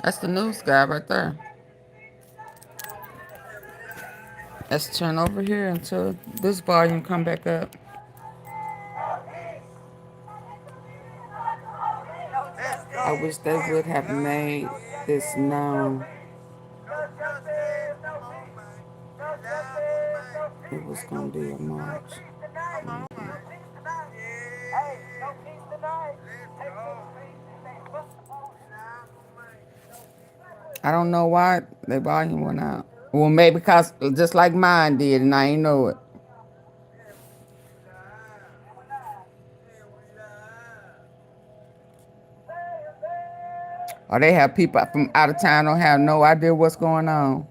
That's the news guy right there. Let's turn over here until this volume come back up. I wish they would have made this known. It was gonna be a march. I don't know why the volume went out. Well, maybe because just like mine did, and I ain't know it. Or they have people from out of town don't have no idea what's going on.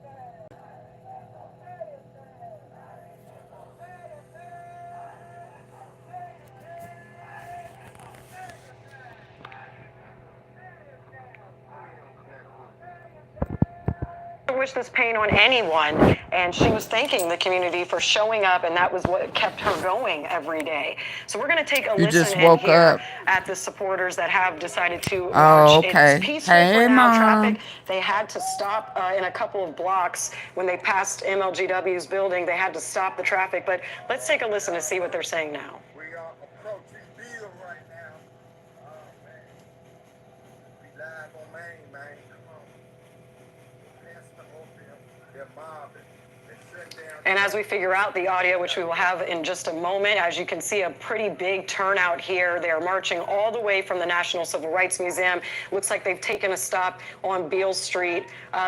Wish this pain on anyone, and she was thanking the community for showing up, and that was what kept her going every day. So we're going to take a listen in here at the supporters that have decided to march. It's peaceful for now. Traffic, they had to stop in a couple of blocks when they passed MLGW's building. They had to stop the traffic, but let's take a listen to see what they're saying now. We are approaching Bill right now. Oh, man. We live on Main, man. Come on. That's the opium. They're mobbing. And as we figure out the audio, which we will have in just a moment, as you can see, a pretty big turnout here. They're marching all the way from the National Civil Rights Museum. Looks like they've taken a stop on Beale Street.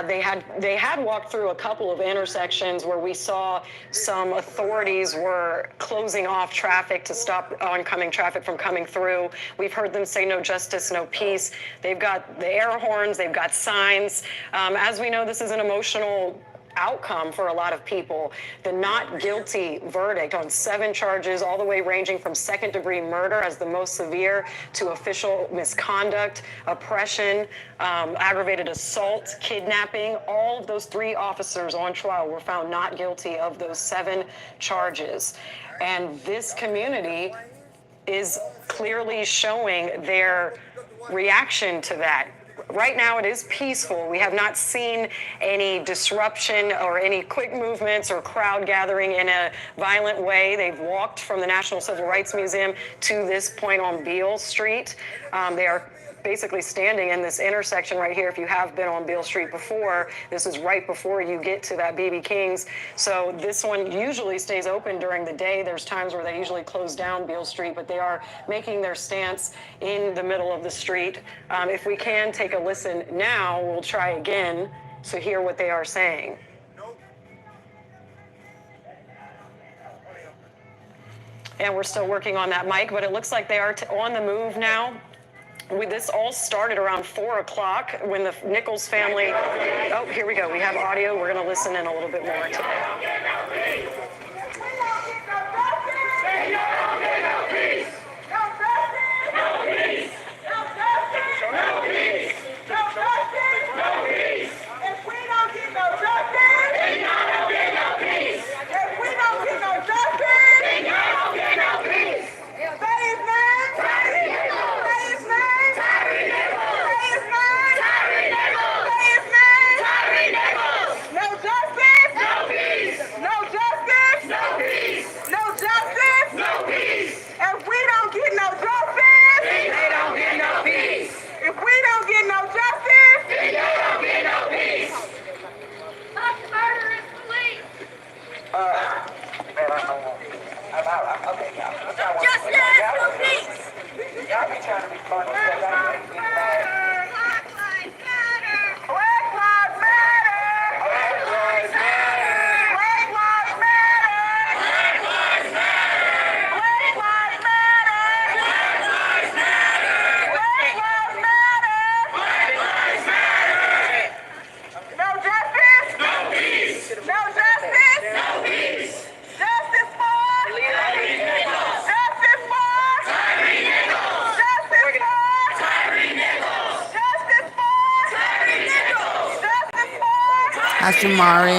They had walked through a couple of intersections where we saw some authorities were closing off traffic to stop oncoming traffic from coming through. We've heard them say no justice, no peace. They've got the air horns, they've got signs. As we know, this is an emotional outcome for a lot of people. The not guilty verdict on 7 charges, all the way ranging from second-degree murder as the most severe to official misconduct, oppression, aggravated assault, kidnapping. All of those 3 officers on trial were found not guilty of those 7 charges. And this community is clearly showing their reaction to that. Right now it is peaceful. We have not seen any disruption or any quick movements or crowd gathering in a violent way. They've walked from the National Civil Rights Museum to this point on Beale Street. They are basically standing in this intersection right here. If you have been on Beale Street before, this is right before you get to that BB King's. So this one usually stays open during the day. There's times where they usually close down Beale Street, but they are making their stance in the middle of the street. If we can take a listen now, we'll try again to hear what they are saying. And we're still working on that mic, but it looks like they are on the move now. This all started around 4 o'clock when the Nichols family, oh, here we go. We have audio. We're going to listen in a little bit more today. Ashamari.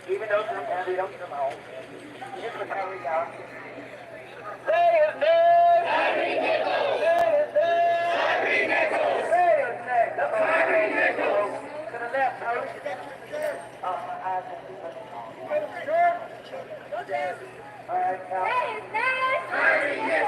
Even though sometimes we don't get them all. Just for how we are. Say his name! Tyre Nichols! Say his name! Tyre Nichols! Say his name! Tyre Nichols! To the left, Tyre. My eyes will see that. Sure? All right, now. Say his name! Tyre Nichols!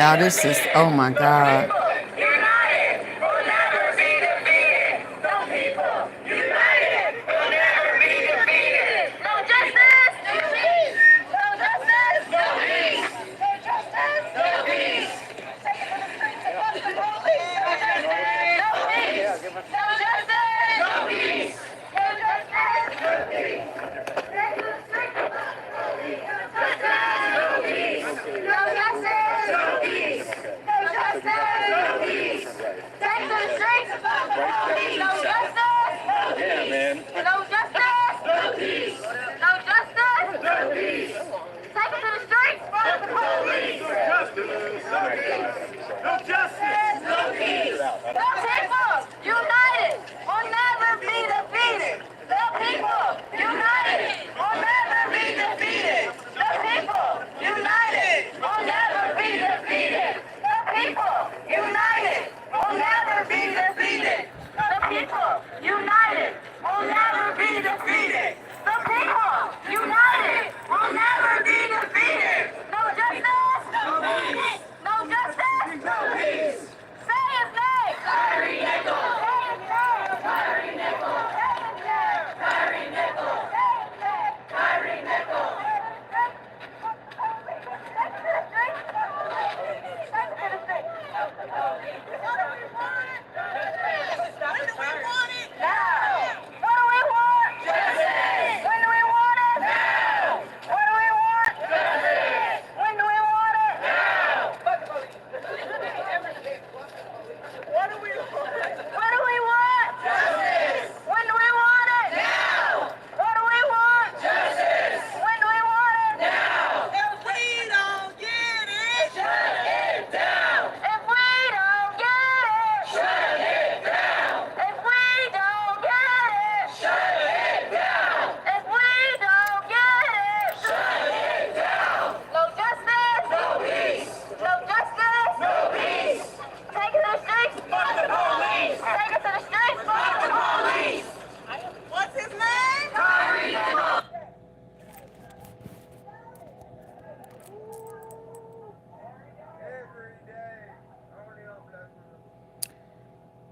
Y'all, this is, oh my God.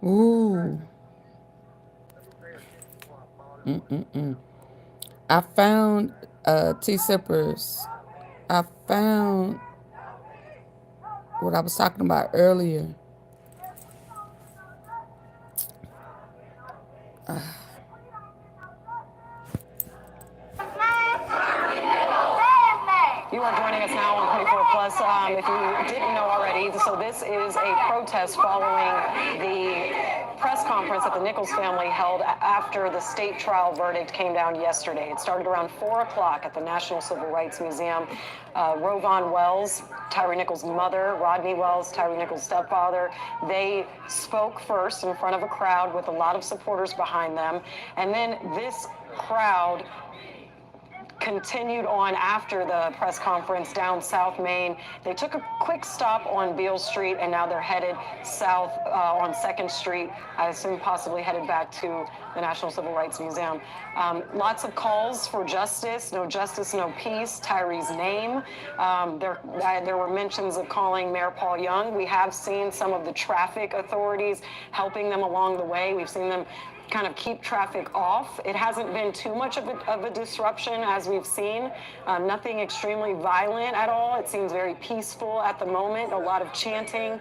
Ooh. I found T-Sippers. I found what I was talking about earlier. You are joining us now on 24 Plus. If you didn't know already, so this is a protest following the press conference that the Nichols family held after the state trial verdict came down yesterday. It started around 4 o'clock at the National Civil Rights Museum. Rovon Wells, Tyre Nichols' mother, Rodney Wells, Tyre Nichols' stepfather, they spoke first in front of a crowd with a lot of supporters behind them. And then this crowd continued on after the press conference down South Main. They took a quick stop on Beale Street, and now they're headed south on 2nd Street, I assume possibly headed back to the National Civil Rights Museum. Lots of calls for justice, no peace, Tyre's name. There were mentions of calling Mayor Paul Young. We have seen some of the traffic authorities helping them along the way. We've seen them kind of keep traffic off. It hasn't been too much of a disruption as we've seen. Nothing extremely violent at all. It seems very peaceful at the moment, a lot of chanting.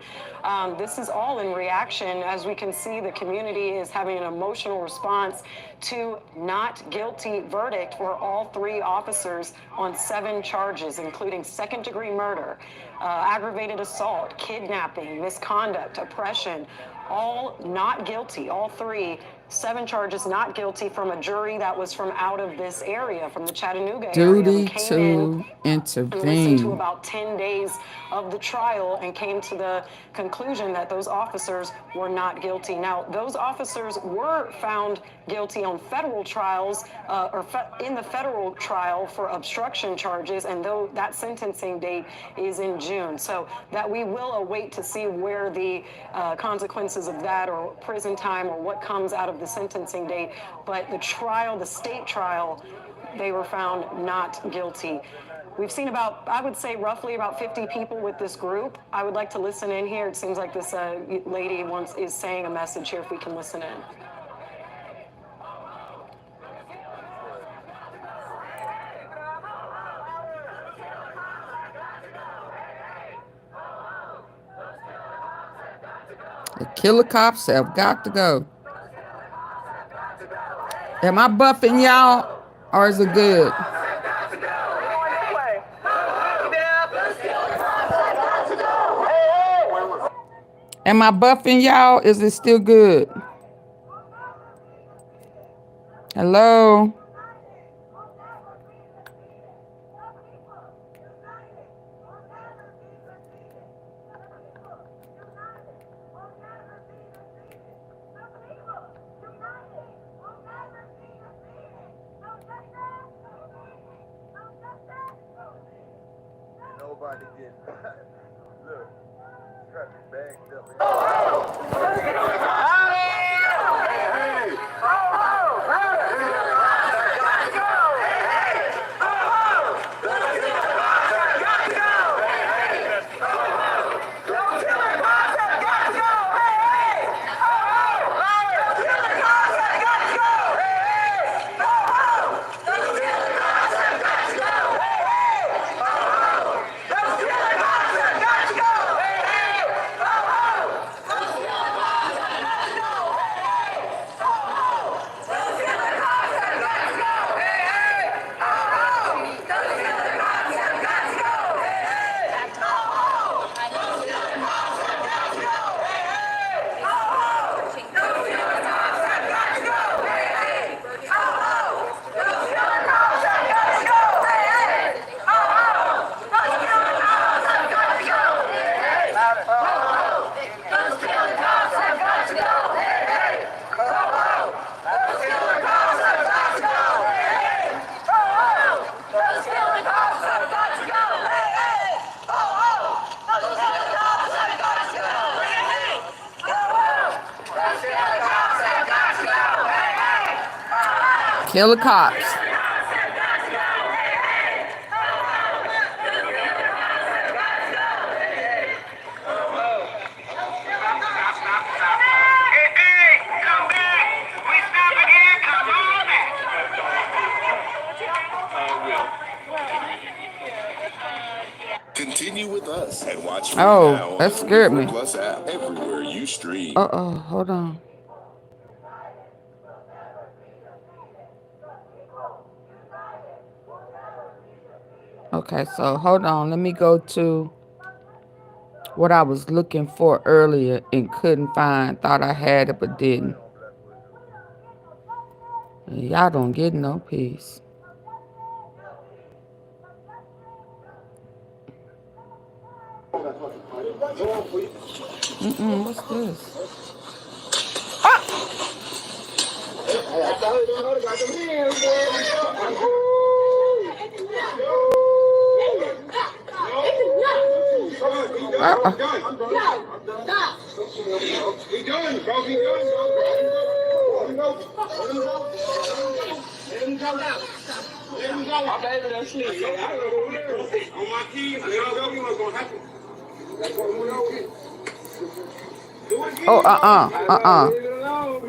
This is all in reaction. As we can see, the community is having an emotional response to not guilty verdict for all 3 officers on 7 charges, including 2nd-degree murder, aggravated assault, kidnapping, misconduct, oppression, all not guilty, all 3, 7 charges not guilty from a jury that was from out of this area, from the Chattanooga area. Duty to intervene. Listened to about 10 days of the trial and came to the conclusion that those officers were not guilty. Now, those officers were found guilty on federal trials, in the federal trial for obstruction charges, and though that sentencing date is in June. So that we will await to see where the consequences of that, or prison time, or what comes out of the sentencing date. But the trial, the state trial, they were found not guilty. We've seen about, I would say roughly about 50 people with this group. I would like to listen in here. It seems like this lady is saying a message here if we can listen in. The killer cops have got to go. Am I buffing y'all or is it good? Am I buffing y'all? Is it still good? Hello? Nobody getting look, traffic bagged up. Kill the cops. Continue with us and watch free Oh, now on that the scared me. Plus app everywhere you stream. Hold on. Okay, so hold on. Let me go to what I was looking for earlier and couldn't find. Thought I had it, but didn't. Y'all don't get no peace. What's this?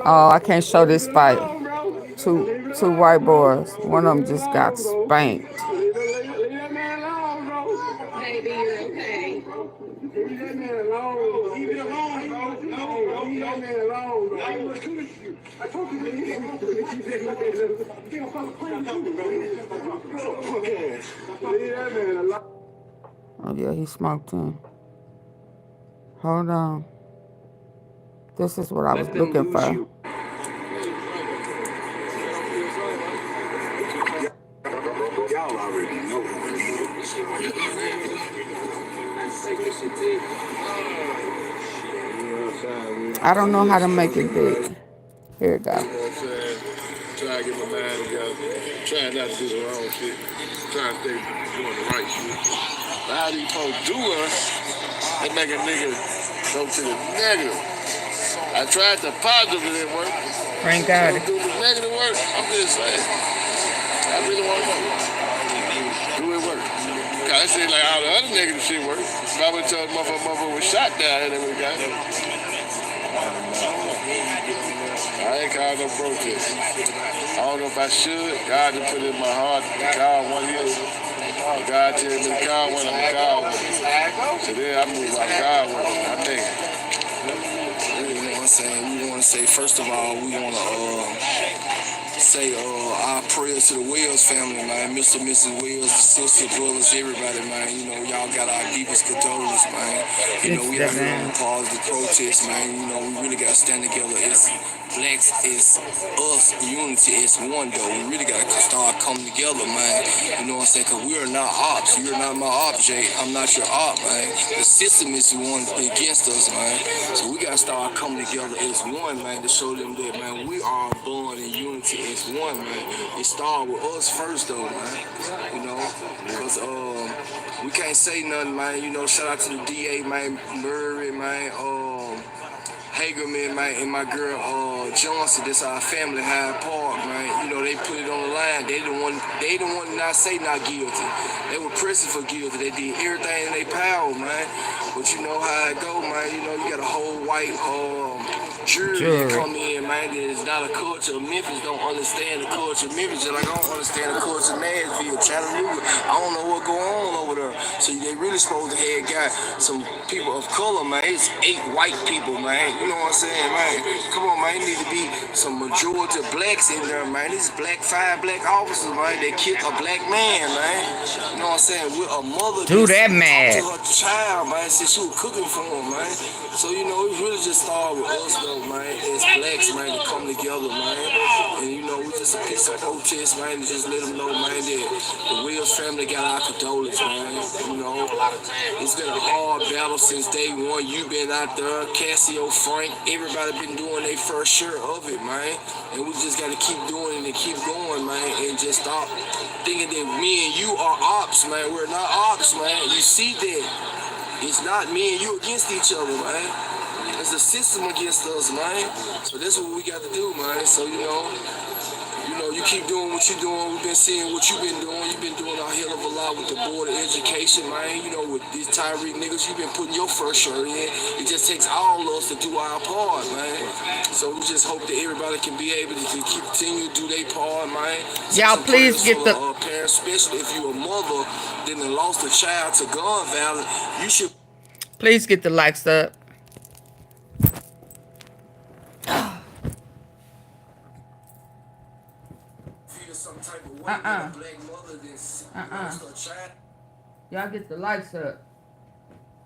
Oh, I can't show this fight. Two white boys. One of them just got spanked. Oh yeah, he smoked him. Hold on. This is what I was looking for. I don't know how to make it big. Here it goes. Try to get my mind together. Trying not to do the wrong shit. Trying to stay doing the right shit. But how these folks do us, they make a nigga go to the negative. I tried the positive, it didn't work. Thank God. Do the negative work. I'm just saying. I really want to know. Do it work? I said like all the other negative shit work. If I would have told motherfucker was shot down, then we got it. I ain't called no protest. I don't know if I should. God just put it in my heart to call one here. God tell me to call one, I'm going to call one. So then I move my God one. I think. You know what I'm saying? We want to say, first of all, we want to say our prayers to the Wells family, man. Mr. and Mrs. Wells, the sister, brothers, everybody, man. You know, y'all got our deepest condolences, man. You know, we out here on the pause the protest, man. You know, we really got to stand together. It's blacks, it's us, unity, it's one, though. We really got to start coming together, man. You know what I'm saying? Because we are not ops. You're not my op, Jay. I'm not your op, man. The system is the one against us, man. So we got to start coming together as one, man, to show them that, man, we are born in unity as one, man. It started with us first, though, man. You know, because we can't say nothing, man. You know, shout out to the DA, man, Murray, man, Hagerman, man, and my girl Johnson. This our family, Hyde Park, man. You know, they put it on the line. They the one to not say not guilty. They were pressing for guilty. They did everything in their power, man. But you know how it go, man. You know, you got a whole white jury that come in, man. That is not a culture of Memphis. Don't understand the culture of Memphis. Just like I don't understand the culture of Nashville, Chattanooga. I don't know what's going on over there. So they really supposed to have got some people of color, man. It's 8 white people, man. You know what I'm saying, man? Come on, man. There need to be some majority of blacks in there, man. This is 5 black officers, man. They killed a black man, man. You know what I'm saying? With a mother do that, man. To her child, man. Since she was cooking for him, man. So, you know, it really just started with us, though, man. As blacks, man, to come together, man. And, you know, we just a piece of protest, man. To just let them know, man, that the Wills family got our condolences, man. You know, it's been a hard battle since day one. You been out there, Cassio, Frank, everybody been doing their first share of it, man. And we just got to keep doing it and keep going, man. And just stop thinking that me and you are ops, man. We're not ops, man. You see that it's not me and you against each other, man. It's the system against us, man. So that's what we got to do, man. So, you know, you keep doing what you're doing. We've been seeing what you've been doing. You've been doing a hell of a lot with the Board of Education, man. You know, with these Tyre Nichols, you've been putting your first shirt in. It just takes all of us to do our part, man. So we just hope that everybody can be able to continue to do their part, man. Y'all please get the parents, especially if you're a mother that lost a child to gun violence, you should please get the likes up. Y'all get the likes up.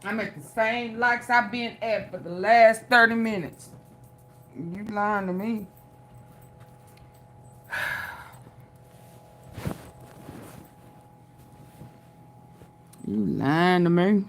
I'm at the same likes I've been at for the last 30 minutes. You lying to me. You lying to me.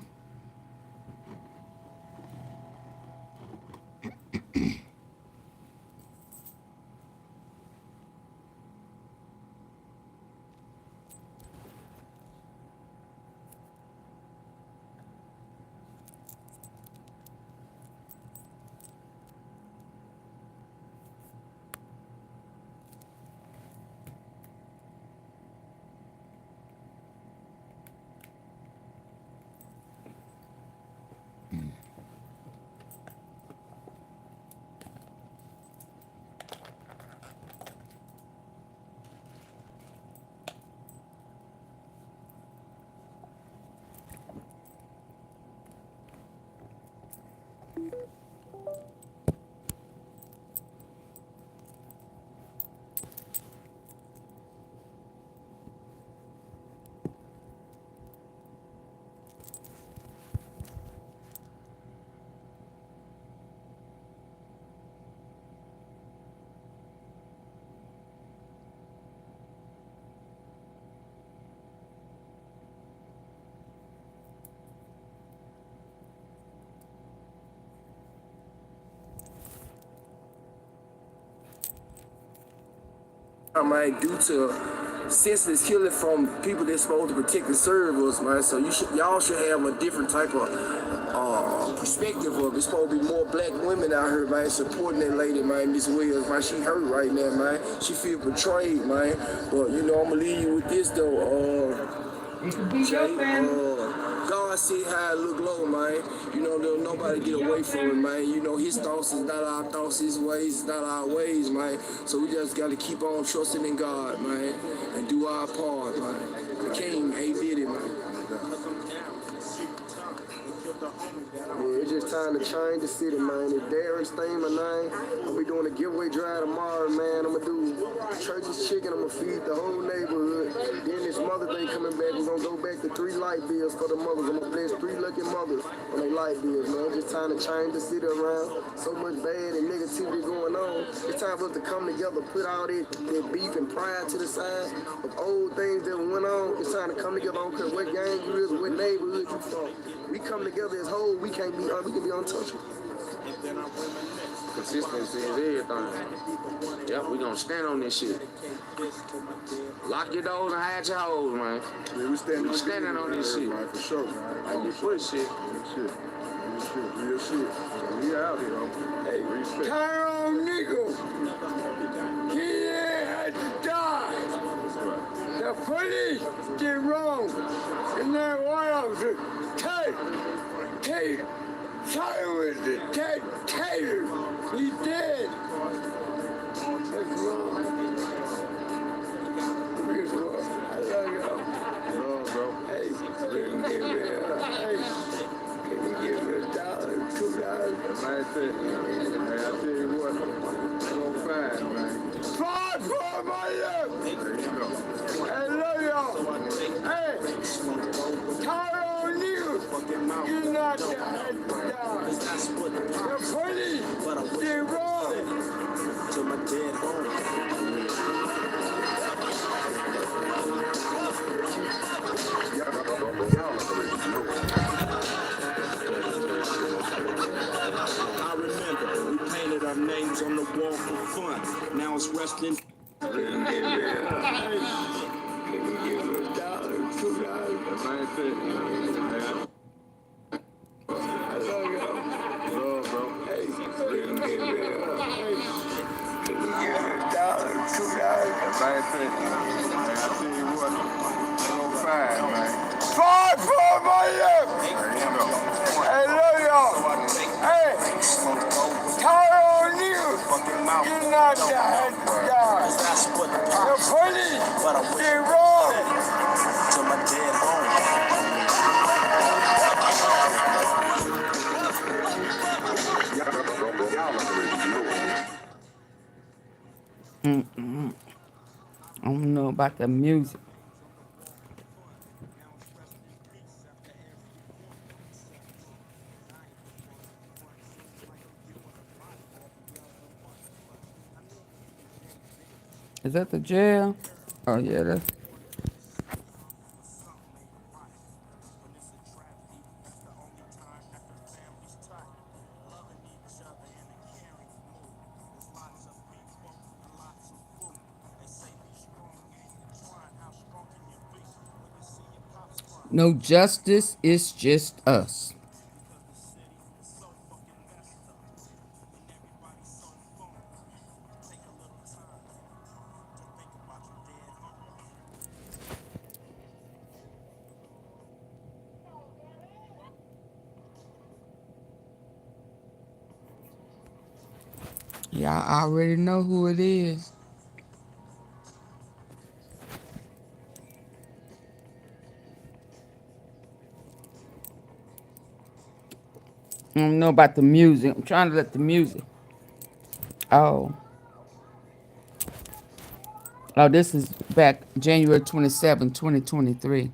Man, due to senseless killing from people that's supposed to protect and serve us, man. So y'all should have a different type of perspective of it. It's supposed to be more black women out here, man, supporting that lady, man, Miss Williams, man. She hurt right now, man. She feel betrayed, man. But you know, I'm gonna leave you with this though. God see how it look low, man. You know, there'll nobody get away from it, man. You know, his thoughts is not our thoughts, his ways is not our ways, man. So we just got to keep on trusting in God, man, and do our part, man. The King did it, man. Yeah, it's just time to change the city, man. It's Derek's thing, my name. I'll be doing a giveaway drive tomorrow, man. I'm gonna do church's chicken. I'm gonna feed the whole neighborhood. Then this mother thing coming back. We're gonna go back to 3 light bills for the mothers. I'm gonna bless 3 lucky mothers on their light bills, man. It's just time to change the city around. So much bad and negativity going on. It's time for us to come together, put all that beef and pride to the side of old things that went on. It's time to come together. I don't care what gang you is or what neighborhood you from. We come together as whole. We can be untouchable. Consistency is everything. Yep, we gonna stand on this shit. Lock your doors and hide your hoes, man. Yeah, we standing on this shit. Man, for sure, man. I get push shit. Real shit. We out here, homie. Hey, respect. Tyre Nichols, he had to die. The police did wrong. And that one officer, Tyre was the dictator. He did. That's wrong. I love y'all. Love, bro. Hey, can you give me $1, $2? Man, I tell you what, I'm gonna find, man. Fight for my love. There you go. I love y'all. Hey, Tyre Nichols, you're not the head down. The police did wrong. To my dead home. I remember we painted our names on the wall for fun. Now it's resting. Can you give me $1, $2? I love y'all. Love, bro. Hey, can you give me $1, $2? Man, I tell you what, I'm gonna find, man. Fight for my love. There you go. I love y'all. Hey, Tyre Nichols, you're not the head guy. The police did wrong. To my dead home. I don't know about the music. Is that the jail? Oh yeah, that's. No justice, it's just us. Y'all already know who it is. I don't know about the music. I'm trying to let the music. Oh, this is back January 27, 2023.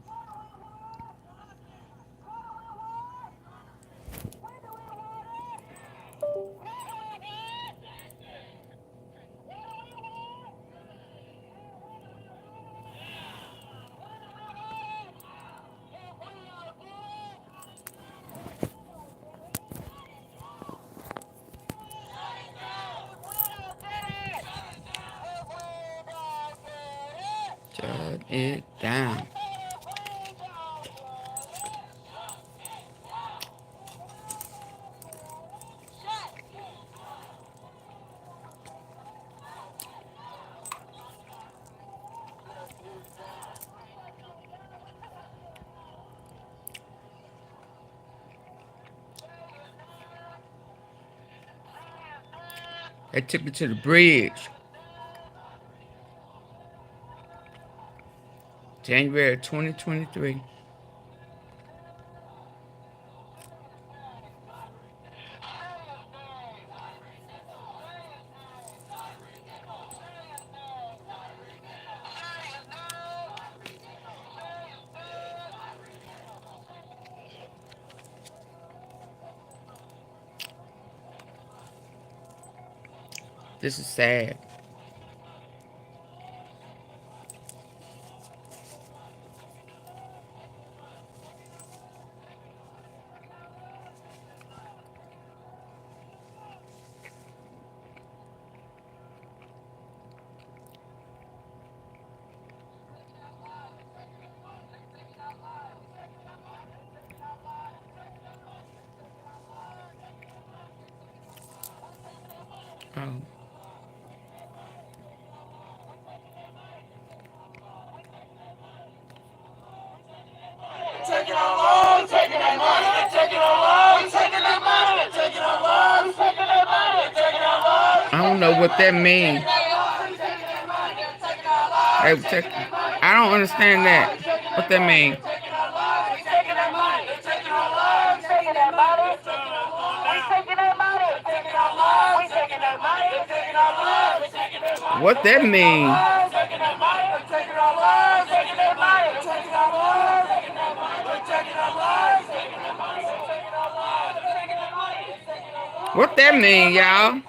Shut it down. They took me to the bridge. January 2023. This is sad. Oh. Taking our love, taking our money, taking our love, taking our money, taking our love, taking our money, taking our love. I don't know what that means. I don't understand that. What that means. What that means. What that mean, y'all?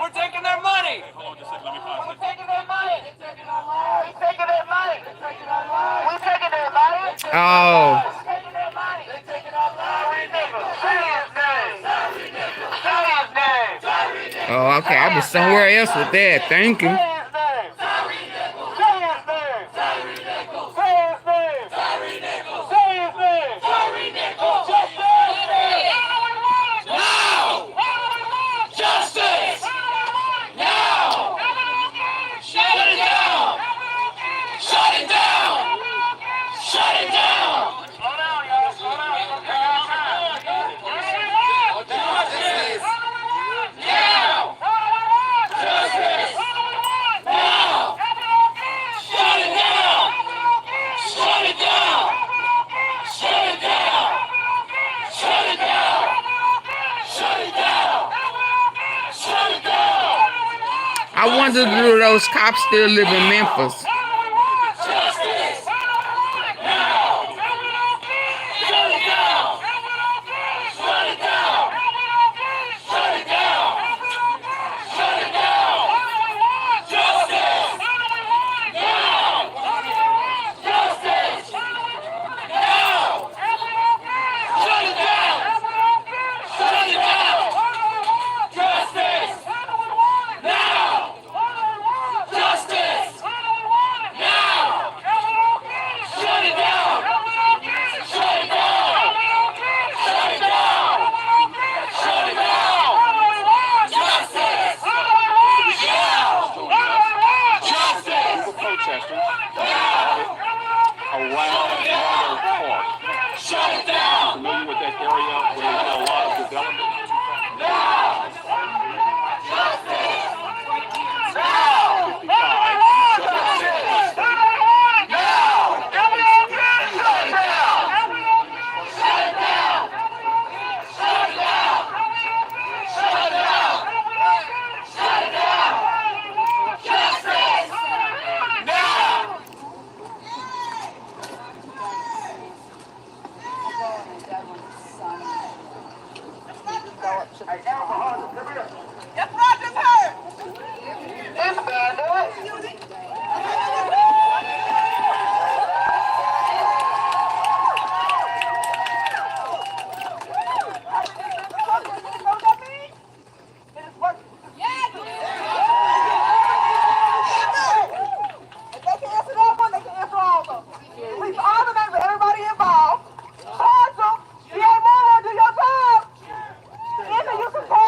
We're taking their money. Hold on just a second, let me pause. We're taking their money. We're taking their money. We're taking their money. Oh. We're taking their money. They're taking our money. Say his name. Say his name. Oh, okay. I was somewhere else with that. Thank you. I wonder do those cops still live in Memphis? Everybody involved. Awesome. Yeah, Mama, do your job. Either you support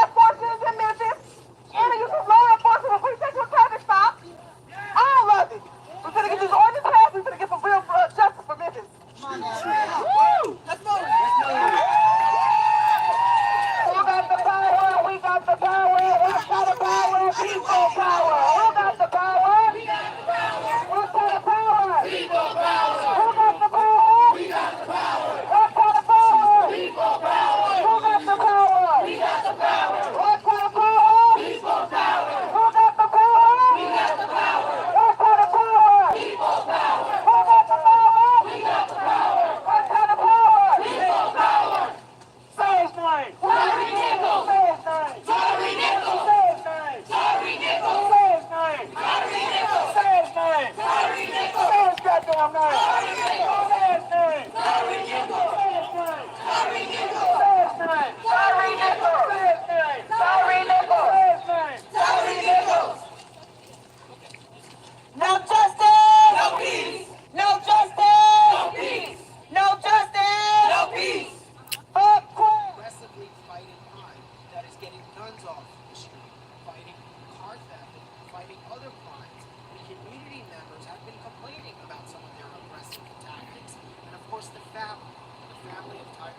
family of Tyre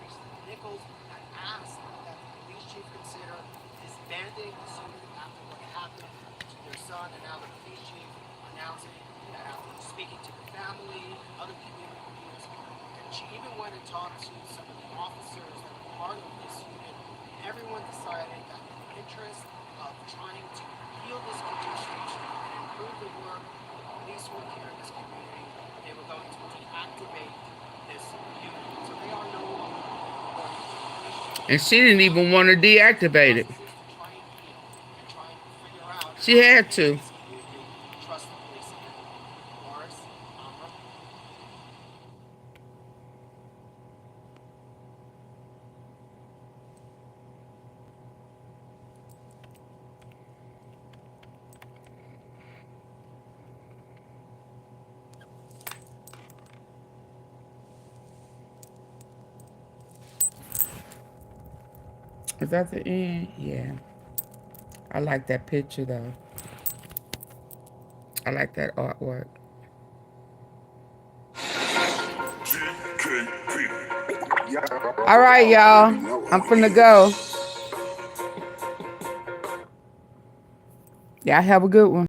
Nichols had asked that the police chief consider disbanding the suit after what happened to their son, and now the police chief announcing that after speaking to the family, other people in the community, and she even went and talked to some of the officers that were part of this unit. Everyone decided that in the interest of trying to heal this condition and improve the work the police were here in this community, they were going to deactivate this unit. So they are no longer. And she didn't even want to deactivate it. She had to. Is that the end? Yeah. I like that picture though. I like that artwork. All right, y'all. I'm finna go. Y'all have a good one.